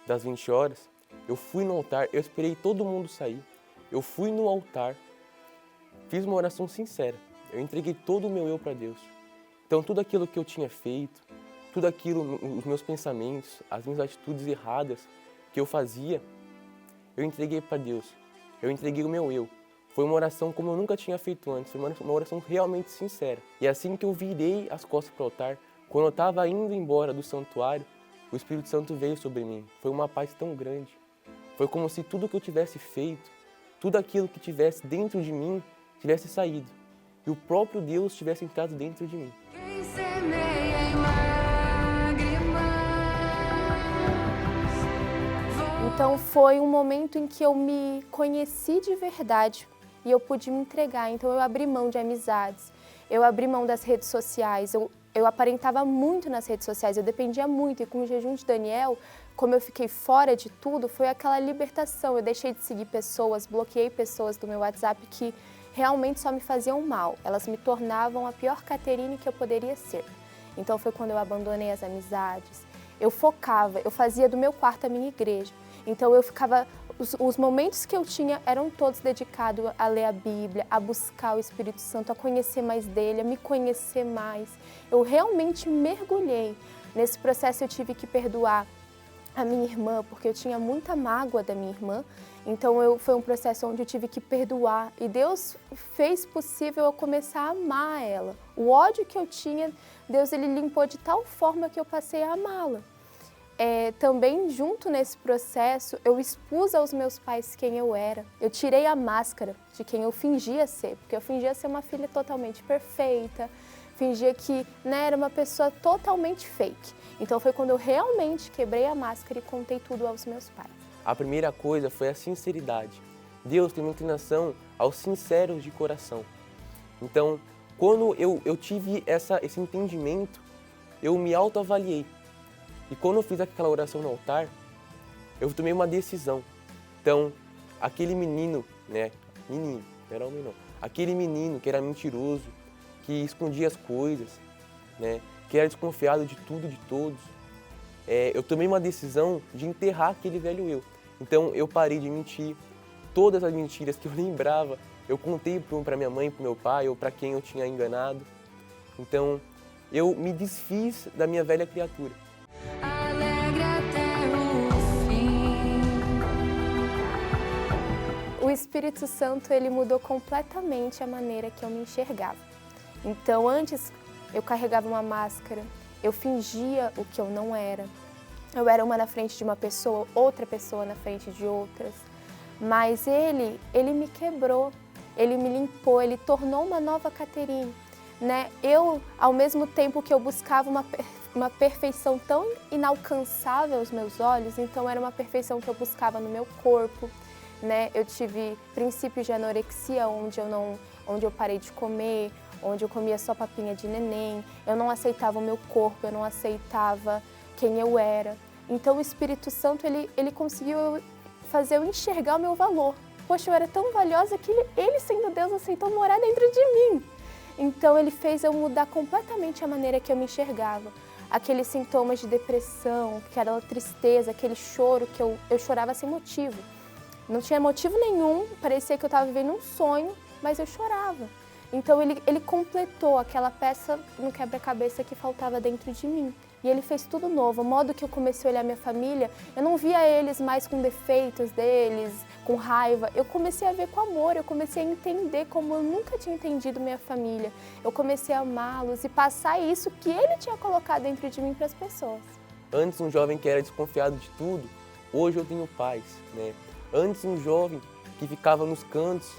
S12: das 20 horas, eu fui no altar, eu esperei todo mundo sair. Eu fui no altar, fiz uma oração sincera. Eu entreguei todo o meu eu para Deus. Então tudo aquilo que eu tinha feito, tudo aquilo, os meus pensamentos, as minhas atitudes erradas que eu fazia, eu entreguei para Deus. Eu entreguei o meu eu. Foi uma oração como eu nunca tinha feito antes, foi uma oração realmente sincera. E assim que eu virei as costas para o altar, quando eu estava indo embora do santuário, o Espírito Santo veio sobre mim. Foi uma paz tão grande. Foi como se tudo que eu tivesse feito, tudo aquilo que tivesse dentro de mim, tivesse saído. E o próprio Deus tivesse entrado dentro de mim.
S9: Quem semeia em lágrimas.
S11: Então foi um momento em que eu me conheci de verdade e eu pude me entregar. Então eu abri mão de amizades, eu abri mão das redes sociais, eu aparentava muito nas redes sociais, eu dependia muito. E com o jejum de Daniel, como eu fiquei fora de tudo, foi aquela libertação. Eu deixei de seguir pessoas, bloqueei pessoas do meu WhatsApp que realmente só me faziam mal. Elas me tornavam a pior Caterine que eu poderia ser. Então foi quando eu abandonei as amizades. Eu focava, eu fazia do meu quarto a minha igreja. Então eu ficava, os momentos que eu tinha eram todos dedicados a ler a Bíblia, a buscar o Espírito Santo, a conhecer mais dele, a me conhecer mais. Eu realmente mergulhei. Nesse processo eu tive que perdoar a minha irmã, porque eu tinha muita mágoa da minha irmã. Então foi um processo onde eu tive que perdoar. E Deus fez possível eu começar a amar ela. O ódio que eu tinha, Deus ele limpou de tal forma que eu passei a amá-la. Também junto nesse processo, eu expus aos meus pais quem eu era. Eu tirei a máscara de quem eu fingia ser, porque eu fingia ser uma filha totalmente perfeita, fingia que era uma pessoa totalmente fake. Então foi quando eu realmente quebrei a máscara e contei tudo aos meus pais.
S12: A primeira coisa foi a sinceridade. Deus tem uma inclinação aos sinceros de coração. Então, quando eu tive esse entendimento, eu me autoavaliei. E quando eu fiz aquela oração no altar, eu tomei uma decisão. Então, aquele menino, menino, não era homem não, aquele menino que era mentiroso, que escondia as coisas, que era desconfiado de tudo e de todos, eu tomei uma decisão de enterrar aquele velho eu. Então, eu parei de mentir. Todas as mentiras que eu lembrava, eu contei para minha mãe, para meu pai, ou para quem eu tinha enganado. Então, eu me desfiz da minha velha criatura.
S9: Alegre até o fim.
S11: O Espírito Santo, ele mudou completamente a maneira que eu me enxergava. Então, antes, eu carregava uma máscara, eu fingia o que eu não era. Eu era uma na frente de uma pessoa, outra pessoa na frente de outras. Mas ele me quebrou, ele me limpou, ele tornou uma nova Caterine. Eu, ao mesmo tempo que eu buscava uma perfeição tão inalcançável aos meus olhos, então era uma perfeição que eu buscava no meu corpo. Eu tive princípios de anorexia, onde eu parei de comer, onde eu comia só papinha de neném, eu não aceitava o meu corpo, eu não aceitava quem eu era. Então o Espírito Santo, ele conseguiu fazer eu enxergar o meu valor. Poxa, eu era tão valiosa que ele sendo Deus, aceitou morar dentro de mim. Então ele fez eu mudar completamente a maneira que eu me enxergava. Aqueles sintomas de depressão, aquela tristeza, aquele choro que eu chorava sem motivo. Não tinha motivo nenhum, parecia que eu estava vivendo um sonho, mas eu chorava. Então ele completou aquela peça no quebra-cabeça que faltava dentro de mim. E ele fez tudo novo. O modo que eu comecei a olhar minha família, eu não via eles mais com defeitos deles, com raiva. Eu comecei a ver com amor, eu comecei a entender como eu nunca tinha entendido minha família. Eu comecei a amá-los e passar isso que ele tinha colocado dentro de mim para as pessoas.
S12: Antes um jovem que era desconfiado de tudo, hoje eu tenho paz. Antes um jovem que ficava nos cantos,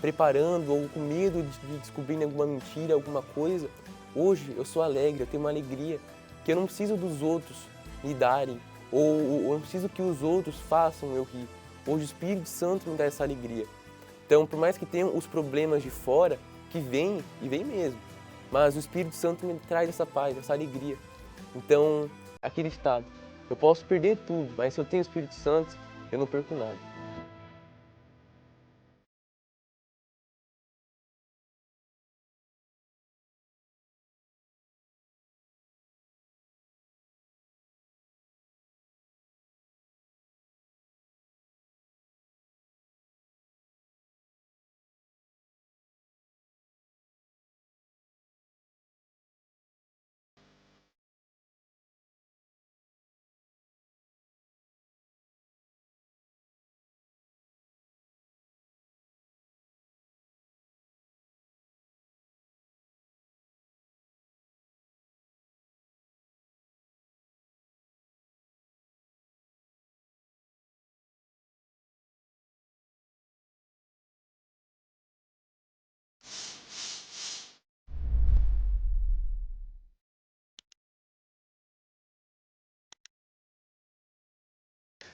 S12: preparando ou com medo de descobrir alguma mentira, alguma coisa. Hoje eu sou alegre, eu tenho uma alegria que eu não preciso dos outros me darem, ou eu não preciso que os outros façam eu rir. Hoje o Espírito Santo me dá essa alegria. Então, por mais que tenham os problemas de fora, que vêm, e vêm mesmo, mas o Espírito Santo me traz essa paz, essa alegria. Então, aquele estado, eu posso perder tudo, mas se eu tenho o Espírito Santo, eu não perco nada.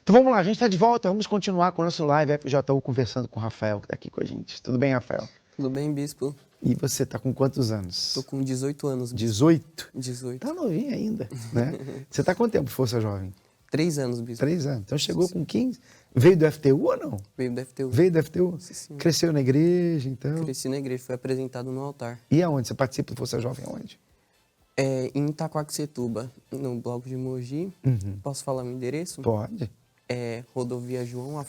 S2: Então vamos lá, a gente está de volta, vamos continuar com o nosso live FJU conversando com o Rafael, que está aqui com a gente. Tudo bem, Rafael?
S13: Tudo bem, bispo?
S2: E você está com quantos anos?
S13: Tô com 18 anos. Bispo. 18? 18.
S2: Tá novinho ainda, né? Você está quanto tempo, Força Jovem?
S13: 3 anos, bispo.
S2: 3 anos. Então chegou com 15. Veio do FTU ou não?
S13: Veio do FTU.
S2: Veio do FTU?
S13: Sim.
S2: Cresceu na igreja, então?
S13: Cresci na igreja, foi apresentado no altar.
S2: E aonde? Você participa do Força Jovem aonde?
S13: Em Itaquaquecetuba, no bloco de Mogi. Posso falar o endereço?
S2: Pode.
S13: Rodovia João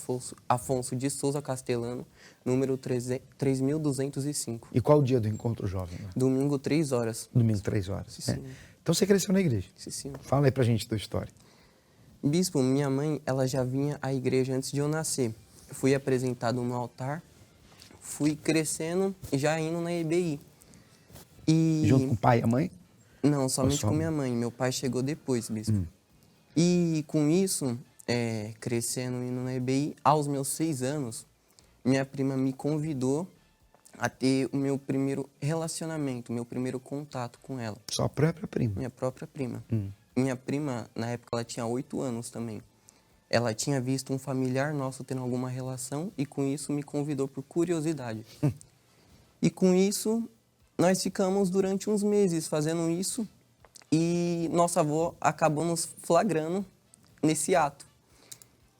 S13: Afonso de Souza Castelano, número 3205.
S2: E qual o dia do encontro jovem? Né?
S13: Domingo, 3 horas.
S2: Domingo, 3 horas.
S13: Sim.
S2: Então você cresceu na igreja?
S13: Sim.
S2: Fala aí pra gente da história.
S13: Bispo, minha mãe, ela já vinha à igreja antes de eu nascer. Eu fui apresentado no altar, fui crescendo e já indo na EBI.
S2: Junto com o pai e a mãe?
S13: Não, somente com minha mãe. Meu pai chegou depois, bispo. E com isso, crescendo indo na EBI, aos meus 6 anos, minha prima me convidou a ter o meu primeiro relacionamento, o meu primeiro contato com ela.
S2: Sua própria prima?
S13: Minha própria prima. Minha prima, na época, ela tinha 8 anos também. Ela tinha visto um familiar nosso tendo alguma relação e com isso me convidou por curiosidade. E com isso, nós ficamos durante uns meses fazendo isso e nossa avó acabou nos flagrando nesse ato.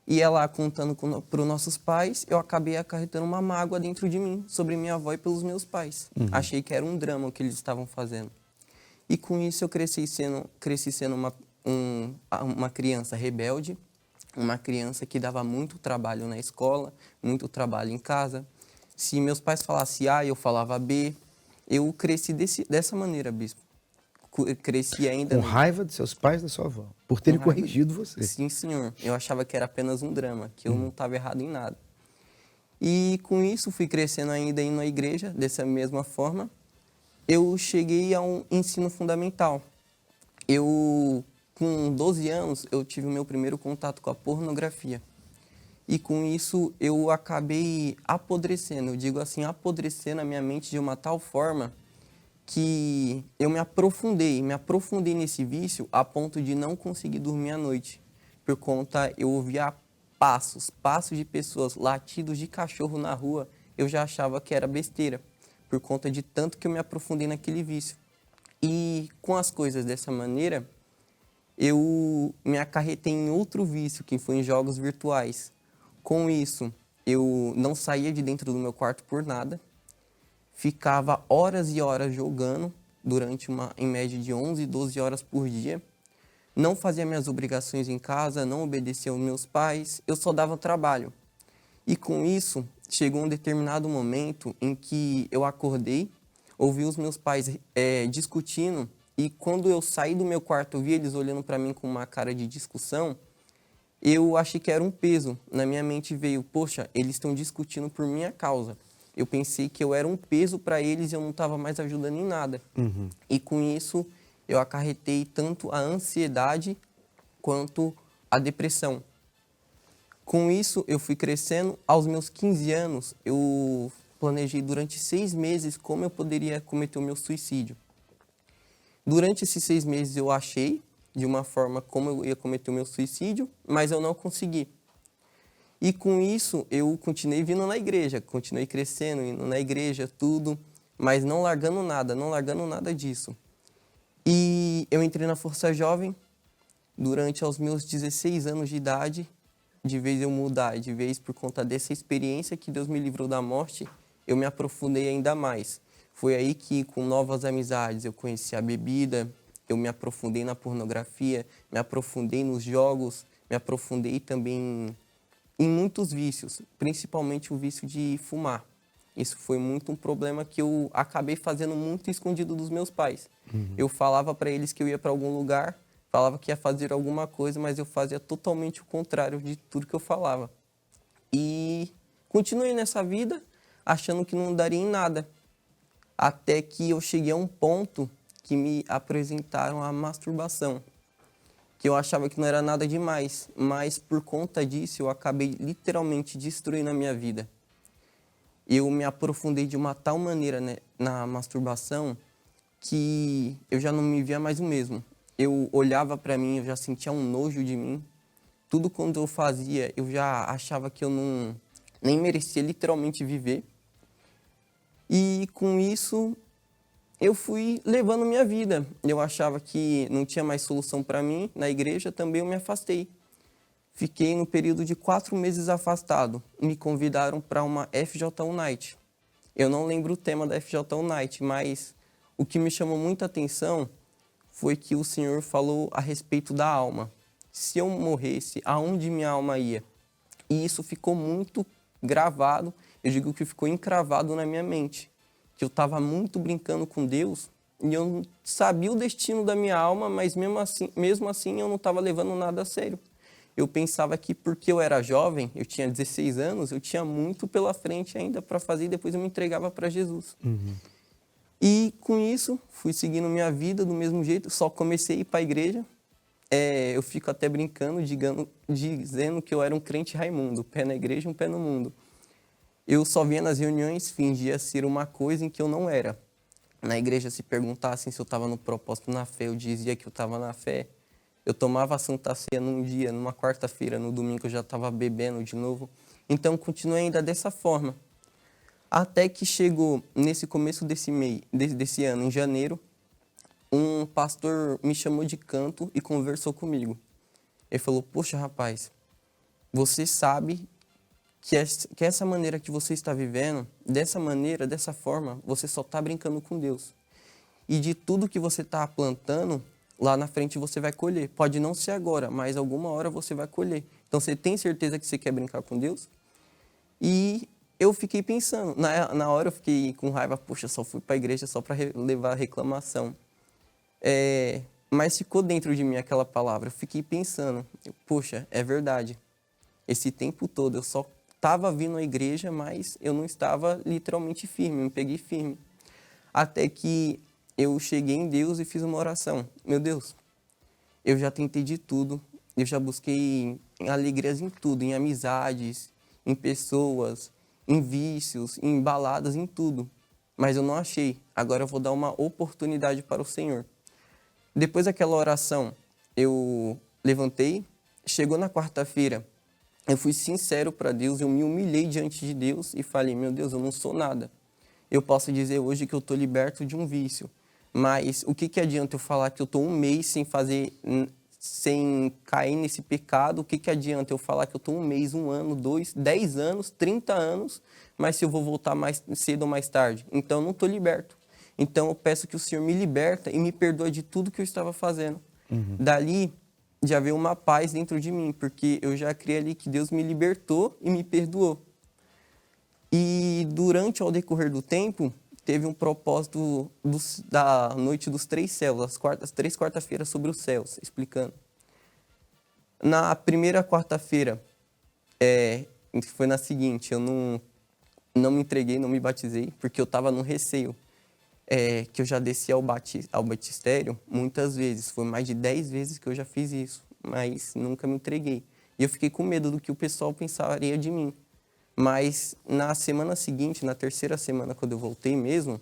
S13: E ela contando para os nossos pais, eu acabei acarretando uma mágoa dentro de mim, sobre minha avó e pelos meus pais. Achei que era um drama o que eles estavam fazendo. E com isso eu cresci sendo uma criança rebelde, uma criança que dava muito trabalho na escola, muito trabalho em casa. Se meus pais falassem A, eu falava B. Eu cresci dessa maneira, bispo. Cresci ainda...
S2: Com raiva de seus pais e da sua avó, por terem corrigido você.
S13: Sim, senhor. Eu achava que era apenas um drama, que eu não estava errado em nada. E com isso fui crescendo ainda indo à igreja, dessa mesma forma. Eu cheguei a um ensino fundamental. Com 12 anos, eu tive o meu primeiro contato com a pornografia. E com isso, eu acabei apodrecendo. Eu digo assim, apodrecendo a minha mente de uma tal forma que eu me aprofundei nesse vício a ponto de não conseguir dormir à noite. Por conta, eu ouvia passos de pessoas, latidos de cachorro na rua, eu já achava que era besteira. Por conta de tanto que eu me aprofundei naquele vício. E com as coisas dessa maneira, eu me acarretei em outro vício, que foi em jogos virtuais. Com isso, eu não saía de dentro do meu quarto por nada. Ficava horas e horas jogando, durante em média de 11, 12 horas por dia. Não fazia minhas obrigações em casa, não obedecia aos meus pais, eu só dava trabalho. E com isso, chegou um determinado momento em que eu acordei, ouvi os meus pais discutindo, e quando eu saí do meu quarto, vi eles olhando para mim com uma cara de discussão, eu achei que era um peso. Na minha mente veio, poxa, eles estão discutindo por minha causa. Eu pensei que eu era um peso para eles e eu não estava mais ajudando em nada. E com isso, eu acarretei tanto a ansiedade quanto a depressão. Com isso, eu fui crescendo. Aos meus 15 anos, eu planejei durante 6 meses como eu poderia cometer o meu suicídio. Durante esses 6 meses, eu achei de uma forma como eu ia cometer o meu suicídio, mas eu não consegui. E com isso, eu continuei vindo na igreja, continuei crescendo, indo na igreja, tudo, mas não largando nada disso. E eu entrei na Força Jovem durante aos meus 16 anos de idade, de vez eu mudar, de vez por conta dessa experiência que Deus me livrou da morte, eu me aprofundei ainda mais. Foi aí que, com novas amizades, eu conheci a bebida, eu me aprofundei na pornografia, me aprofundei nos jogos, me aprofundei também em muitos vícios, principalmente o vício de fumar. Isso foi muito um problema que eu acabei fazendo muito escondido dos meus pais. Eu falava para eles que eu ia para algum lugar, falava que ia fazer alguma coisa, mas eu fazia totalmente o contrário de tudo que eu falava. E continuei nessa vida, achando que não daria em nada. Até que eu cheguei a um ponto que me apresentaram a masturbação. Que eu achava que não era nada demais, mas por conta disso eu acabei literalmente destruindo a minha vida. Eu me aprofundei de uma tal maneira, né, na masturbação que eu já não me via mais o mesmo. Eu olhava para mim, eu já sentia um nojo de mim, tudo quando eu fazia, eu já achava que eu nem merecia literalmente viver. E com isso, eu fui levando minha vida. Eu achava que não tinha mais solução para mim. Na igreja também eu me afastei. Fiquei no período de 4 meses afastado. Me convidaram para uma FJU Night. Eu não lembro o tema da FJU Night, mas o que me chamou muita atenção foi que o Senhor falou a respeito da alma. Se eu morresse, aonde minha alma ia? E isso ficou muito gravado, eu digo que ficou encravado na minha mente. Que eu estava muito brincando com Deus e eu não sabia o destino da minha alma, mas mesmo assim eu não estava levando nada a sério. Eu pensava que porque eu era jovem, eu tinha 16 anos, eu tinha muito pela frente ainda para fazer e depois eu me entregava para Jesus. E com isso, fui seguindo minha vida do mesmo jeito, só comecei a ir para a igreja. Eu fico até brincando, dizendo que eu era um crente Raimundo, pé na igreja, um pé no mundo. Eu só vinha nas reuniões, fingia ser uma coisa em que eu não era. Na igreja, se perguntassem se eu estava no propósito na fé, eu dizia que eu estava na fé. Eu tomava a Santa Ceia num dia, numa quarta-feira, no domingo eu já estava bebendo de novo. Então, continuei ainda dessa forma. Até que chegou, nesse começo desse ano, em janeiro, um pastor me chamou de canto e conversou comigo. Ele falou, poxa, rapaz, você sabe que essa maneira que você está vivendo, dessa maneira, dessa forma, você só está brincando com Deus. E de tudo que você está plantando, lá na frente você vai colher. Pode não ser agora, mas alguma hora você vai colher. Então, você tem certeza que você quer brincar com Deus? E eu fiquei pensando. Na hora eu fiquei com raiva. Poxa, só fui para a igreja só para levar reclamação. Mas ficou dentro de mim aquela palavra. Eu fiquei pensando. Poxa, é verdade. Esse tempo todo eu só estava vindo à igreja, mas eu não estava literalmente firme. Me peguei firme. Até que eu cheguei em Deus e fiz uma oração. Meu Deus, eu já tentei de tudo. Eu já busquei alegrias em tudo, em amizades, em pessoas, em vícios, em baladas, em tudo. Mas eu não achei. Agora eu vou dar uma oportunidade para o Senhor. Depois daquela oração, eu levantei. Chegou na quarta-feira, eu fui sincero para Deus, eu me humilhei diante de Deus e falei, meu Deus, eu não sou nada. Eu posso dizer hoje que eu estou liberto de um vício. Mas o que adianta eu falar que eu estou um mês sem cair nesse pecado? O que adianta eu falar que eu estou um mês, 1 ano, 2, 10 anos, 30 anos, mas se eu vou voltar mais cedo ou mais tarde? Então eu não estou liberto. Então eu peço que o Senhor me liberta e me perdoe de tudo que eu estava fazendo. Dali já veio uma paz dentro de mim, porque eu já criei ali que Deus me libertou e me perdoou. E durante ao decorrer do tempo, teve um propósito da Noite dos 3 Céus, as 3 quarta-feiras sobre os céus, explicando. Na primeira quarta-feira, foi na seguinte, eu não me entreguei, não me batizei, porque eu estava no receio, que eu já desci ao batistério muitas vezes, foi mais de 10 vezes que eu já fiz isso, mas nunca me entreguei. E eu fiquei com medo do que o pessoal pensaria de mim. Mas na semana seguinte, na terceira semana, quando eu voltei mesmo,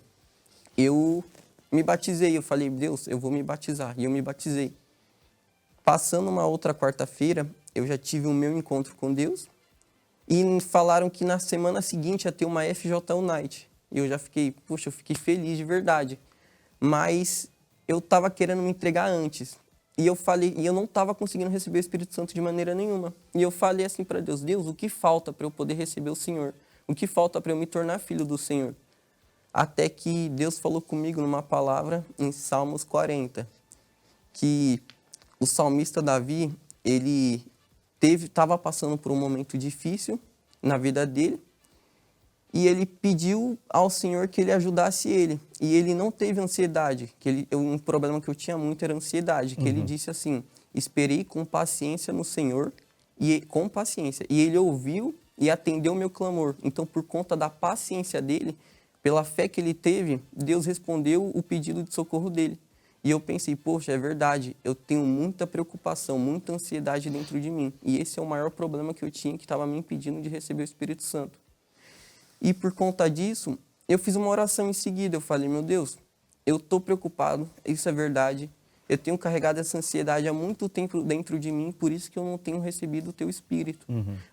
S13: eu me batizei. Eu falei, Deus, eu vou me batizar. E eu me batizei. Passando uma outra quarta-feira, eu já tive o meu encontro com Deus. E falaram que na semana seguinte ia ter uma FJU Night. E eu já fiquei, poxa, eu fiquei feliz de verdade. Mas eu estava querendo me entregar antes. E eu falei, e eu não estava conseguindo receber o Espírito Santo de maneira nenhuma. E eu falei assim para Deus, Deus, o que falta para eu poder receber o Senhor? O que falta para eu me tornar filho do Senhor? Até que Deus falou comigo numa palavra em Salmos 40, que o salmista Davi, ele estava passando por um momento difícil na vida dele, e ele pediu ao Senhor que ele ajudasse ele. E ele não teve ansiedade. Um problema que eu tinha muito era ansiedade. Que ele disse assim, esperei com paciência no Senhor, com paciência. E ele ouviu e atendeu o meu clamor. Então, por conta da paciência dele, pela fé que ele teve, Deus respondeu o pedido de socorro dele. E eu pensei, poxa, é verdade, eu tenho muita preocupação, muita ansiedade dentro de mim. E esse é o maior problema que eu tinha, que estava me impedindo de receber o Espírito Santo. E por conta disso, eu fiz uma oração em seguida. Eu falei, meu Deus, eu estou preocupado, isso é verdade. eu tenho carregado essa ansiedade há muito tempo dentro de mim, por isso que eu não tenho recebido o teu Espírito.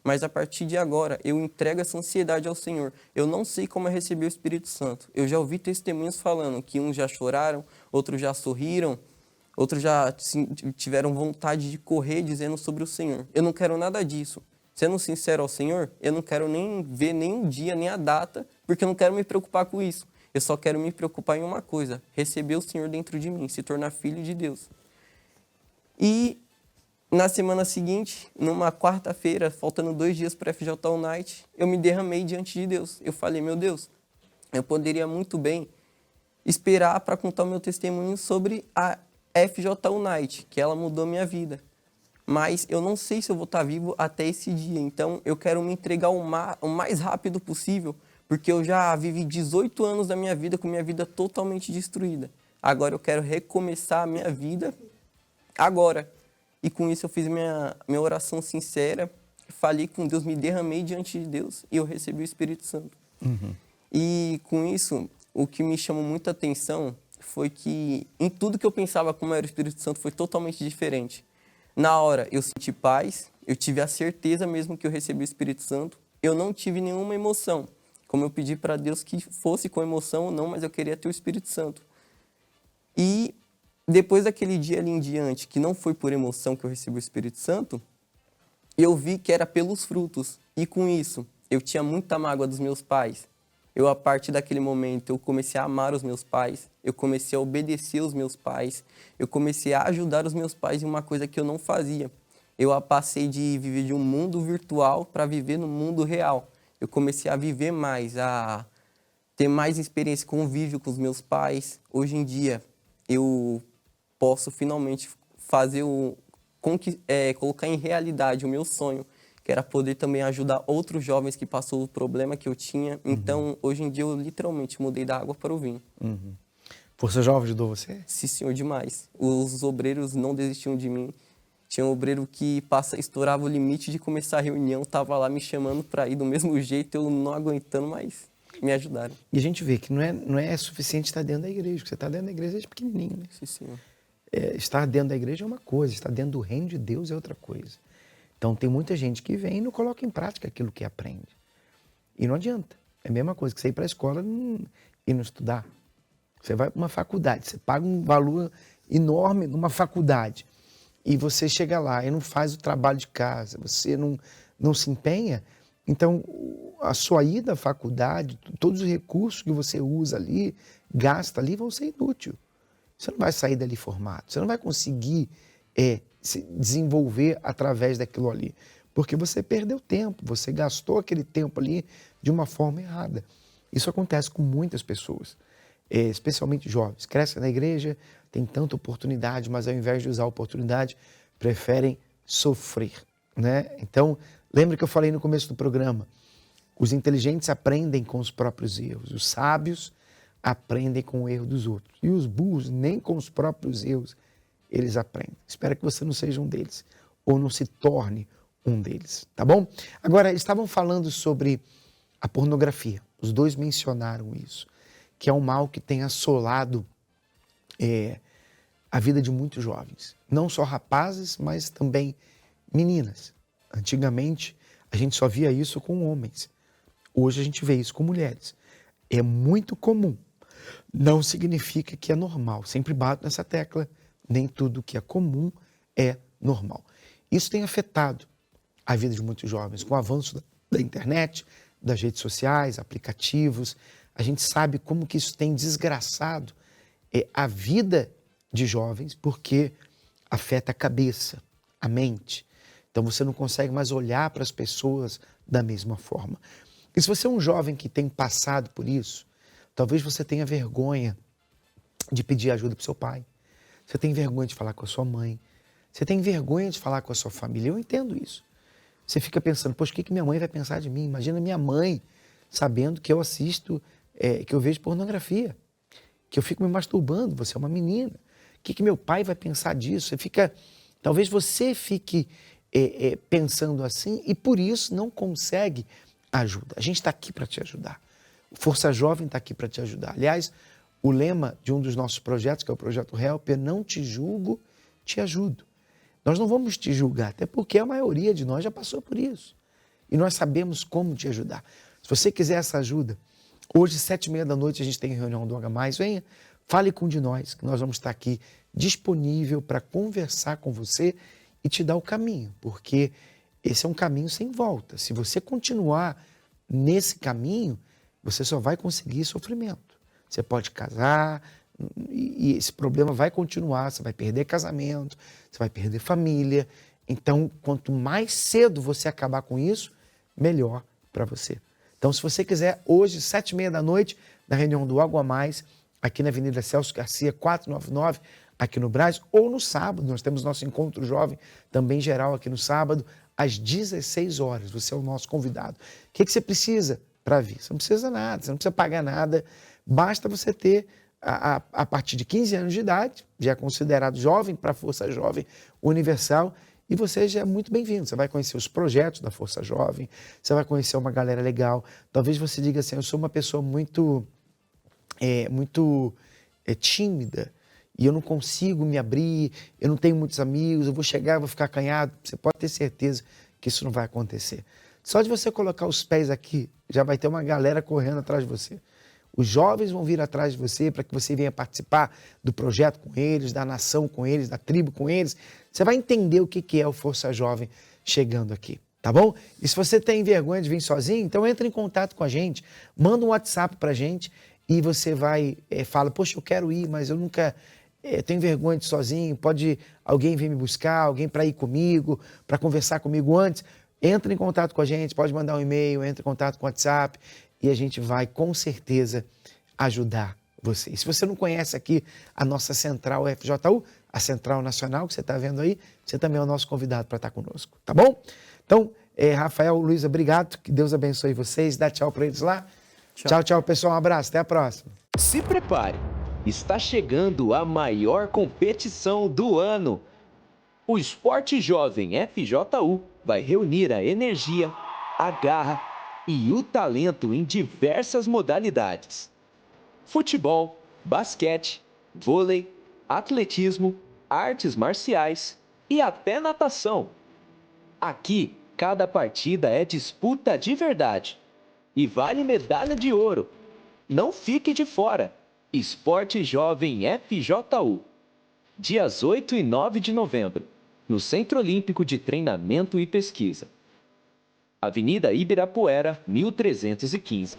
S13: Mas a partir de agora, eu entrego essa ansiedade ao Senhor. Eu não sei como é receber o Espírito Santo. Eu já ouvi testemunhos falando que uns já choraram, outros já sorriram, outros já tiveram vontade de correr dizendo sobre o Senhor. Eu não quero nada disso. Sendo sincero ao Senhor, eu não quero nem ver nem o dia, nem a data, porque eu não quero me preocupar com isso. Eu só quero me preocupar em uma coisa, receber o Senhor dentro de mim, se tornar filho de Deus. E na semana seguinte, numa quarta-feira, faltando 2 dias para a FJU Night, eu me derramei diante de Deus. Eu falei, meu Deus, eu poderia muito bem esperar para contar o meu testemunho sobre a FJU Night, que ela mudou minha vida. Mas eu não sei se eu vou estar vivo até esse dia, então eu quero me entregar o mais rápido possível, porque eu já vivi 18 anos da minha vida com minha vida totalmente destruída. Agora eu quero recomeçar a minha vida agora. E com isso eu fiz minha oração sincera, falei com Deus, me derramei diante de Deus e eu recebi o Espírito Santo. E com isso, o que me chamou muita atenção foi que em tudo que eu pensava como era o Espírito Santo foi totalmente diferente. Na hora eu senti paz, eu tive a certeza mesmo que eu recebi o Espírito Santo, eu não tive nenhuma emoção. Como eu pedi para Deus que fosse com emoção ou não, mas eu queria ter o Espírito Santo. E depois daquele dia ali em diante, que não foi por emoção que eu recebi o Espírito Santo, eu vi que era pelos frutos. E com isso, eu tinha muita mágoa dos meus pais. Eu, a partir daquele momento, eu comecei a amar os meus pais, eu comecei a obedecer os meus pais, eu comecei a ajudar os meus pais em uma coisa que eu não fazia. Eu passei de viver de um mundo virtual para viver no mundo real. Eu comecei a viver mais, a ter mais experiência, convívio com os meus pais. Hoje em dia, eu posso finalmente fazer colocar em realidade o meu sonho, que era poder também ajudar outros jovens que passou o problema que eu tinha. Então, hoje em dia, eu literalmente mudei da água para o vinho.
S2: Força Jovem ajudou você?
S13: Sim, senhor, demais. Os obreiros não desistiam de mim. Tinha um obreiro que estourava o limite de começar a reunião, estava lá me chamando para ir do mesmo jeito, eu não aguentando, mas me ajudaram.
S2: E a gente vê que não é suficiente estar dentro da igreja, porque você está dentro da igreja desde pequenininho, né?
S13: Sim, senhor.
S2: Estar dentro da igreja é uma coisa, estar dentro do reino de Deus é outra coisa. Então tem muita gente que vem e não coloca em prática aquilo que aprende. E não adianta. É a mesma coisa que você ir para a escola e não estudar. Você vai para uma faculdade, você paga um valor enorme numa faculdade. E você chega lá e não faz o trabalho de casa, você não se empenha, então a sua ida à faculdade, todos os recursos que você usa ali, gasta ali, vão ser inúteis. Você não vai sair dali formado, você não vai conseguir se desenvolver através daquilo ali, porque você perdeu tempo, você gastou aquele tempo ali de uma forma errada. Isso acontece com muitas pessoas, especialmente jovens. Crescem na igreja, tem tanta oportunidade, mas ao invés de usar a oportunidade, preferem sofrer, né? Então, lembra que eu falei no começo do programa, os inteligentes aprendem com os próprios erros, os sábios aprendem com o erro dos outros. E os burros, nem com os próprios erros, eles aprendem. Espero que você não seja um deles, ou não se torne um deles, tá bom? Agora, estavam falando sobre a pornografia. Os dois mencionaram isso, que é um mal que tem assolado a vida de muitos jovens. Não só rapazes, mas também meninas. Antigamente, a gente só via isso com homens. Hoje a gente vê isso com mulheres. É muito comum. Não significa que é normal. Sempre bato nessa tecla. Nem tudo que é comum é normal. Isso tem afetado a vida de muitos jovens. Com o avanço da internet, das redes sociais, aplicativos, a gente sabe como que isso tem desgraçado a vida de jovens, porque afeta a cabeça, a mente. Então você não consegue mais olhar para as pessoas da mesma forma. E se você é um jovem que tem passado por isso, talvez você tenha vergonha de pedir ajuda para o seu pai. Você tem vergonha de falar com a sua mãe. Você tem vergonha de falar com a sua família. Eu entendo isso. Você fica pensando, poxa, o que minha mãe vai pensar de mim? Imagina minha mãe sabendo que eu assisto, que eu vejo pornografia, que eu fico me masturbando, você é uma menina. O que meu pai vai pensar disso? Talvez você fique pensando assim e por isso não consegue ajuda. A gente está aqui para te ajudar. O Força Jovem está aqui para te ajudar. Aliás, O lema de um dos nossos projetos, que é o projeto Help, é não te julgo, te ajudo. Nós não vamos te julgar, até porque a maioria de nós já passou por isso. E nós sabemos como te ajudar. Se você quiser essa ajuda, hoje, 7h30 da noite, a gente tem reunião do H+, venha, fale com um de nós, que nós vamos estar aqui disponível para conversar com você e te dar o caminho, porque esse é um caminho sem volta. Se você continuar nesse caminho, você só vai conseguir sofrimento. Você pode casar e esse problema vai continuar, você vai perder casamento, você vai perder família. Então, quanto mais cedo você acabar com isso, melhor para você. Então, se você quiser, hoje, 7h30 da noite, na reunião do Água Mais, aqui na Avenida Celso Garcia, 499, aqui no Brás, ou no sábado, nós temos nosso encontro jovem, também geral aqui no sábado, às 16 horas. Você é o nosso convidado. O que você precisa para vir? Você não precisa nada, você não precisa pagar nada, basta você ter, a partir de 15 anos de idade, já é considerado jovem para a Força Jovem Universal, e você já é muito bem-vindo. Você vai conhecer os projetos da Força Jovem, você vai conhecer uma galera legal. Talvez você diga assim, eu sou uma pessoa muito tímida e eu não consigo me abrir, eu não tenho muitos amigos, eu vou chegar, eu vou ficar acanhado. Você pode ter certeza que isso não vai acontecer. Só de você colocar os pés aqui, já vai ter uma galera correndo atrás de você. Os jovens vão vir atrás de você para que você venha participar do projeto com eles, da nação com eles, da tribo com eles. Você vai entender o que é o Força Jovem chegando aqui, tá bom? E se você tem vergonha de vir sozinho, então entre em contato com a gente, manda um WhatsApp para a gente e você vai, fala, poxa, eu quero ir, mas eu nunca tenho vergonha de ir sozinho, pode alguém vir me buscar, alguém para ir comigo, para conversar comigo antes. Entra em contato com a gente, pode mandar um e-mail, entra em contato com o WhatsApp, e a gente vai, com certeza, ajudar você. E se você não conhece aqui a nossa central FJU, a Central Nacional que você está vendo aí, você também é o nosso convidado para estar conosco, tá bom? Então, Rafael, Luísa, obrigado, que Deus abençoe vocês, dá tchau para eles lá. Tchau, tchau, pessoal, um abraço, até a próxima.
S3: Se prepare, está chegando a maior competição do ano. O Esporte Jovem FJU vai reunir a energia, a garra e o talento em diversas modalidades: futebol, basquete, vôlei, atletismo, artes marciais e até natação. Aqui, cada partida é disputa de verdade e vale medalha de ouro. Não fique de fora. Esporte Jovem FJU. Dias 8 e 9 de novembro, no Centro Olímpico de Treinamento e Pesquisa. Avenida Ibirapuera, 1315.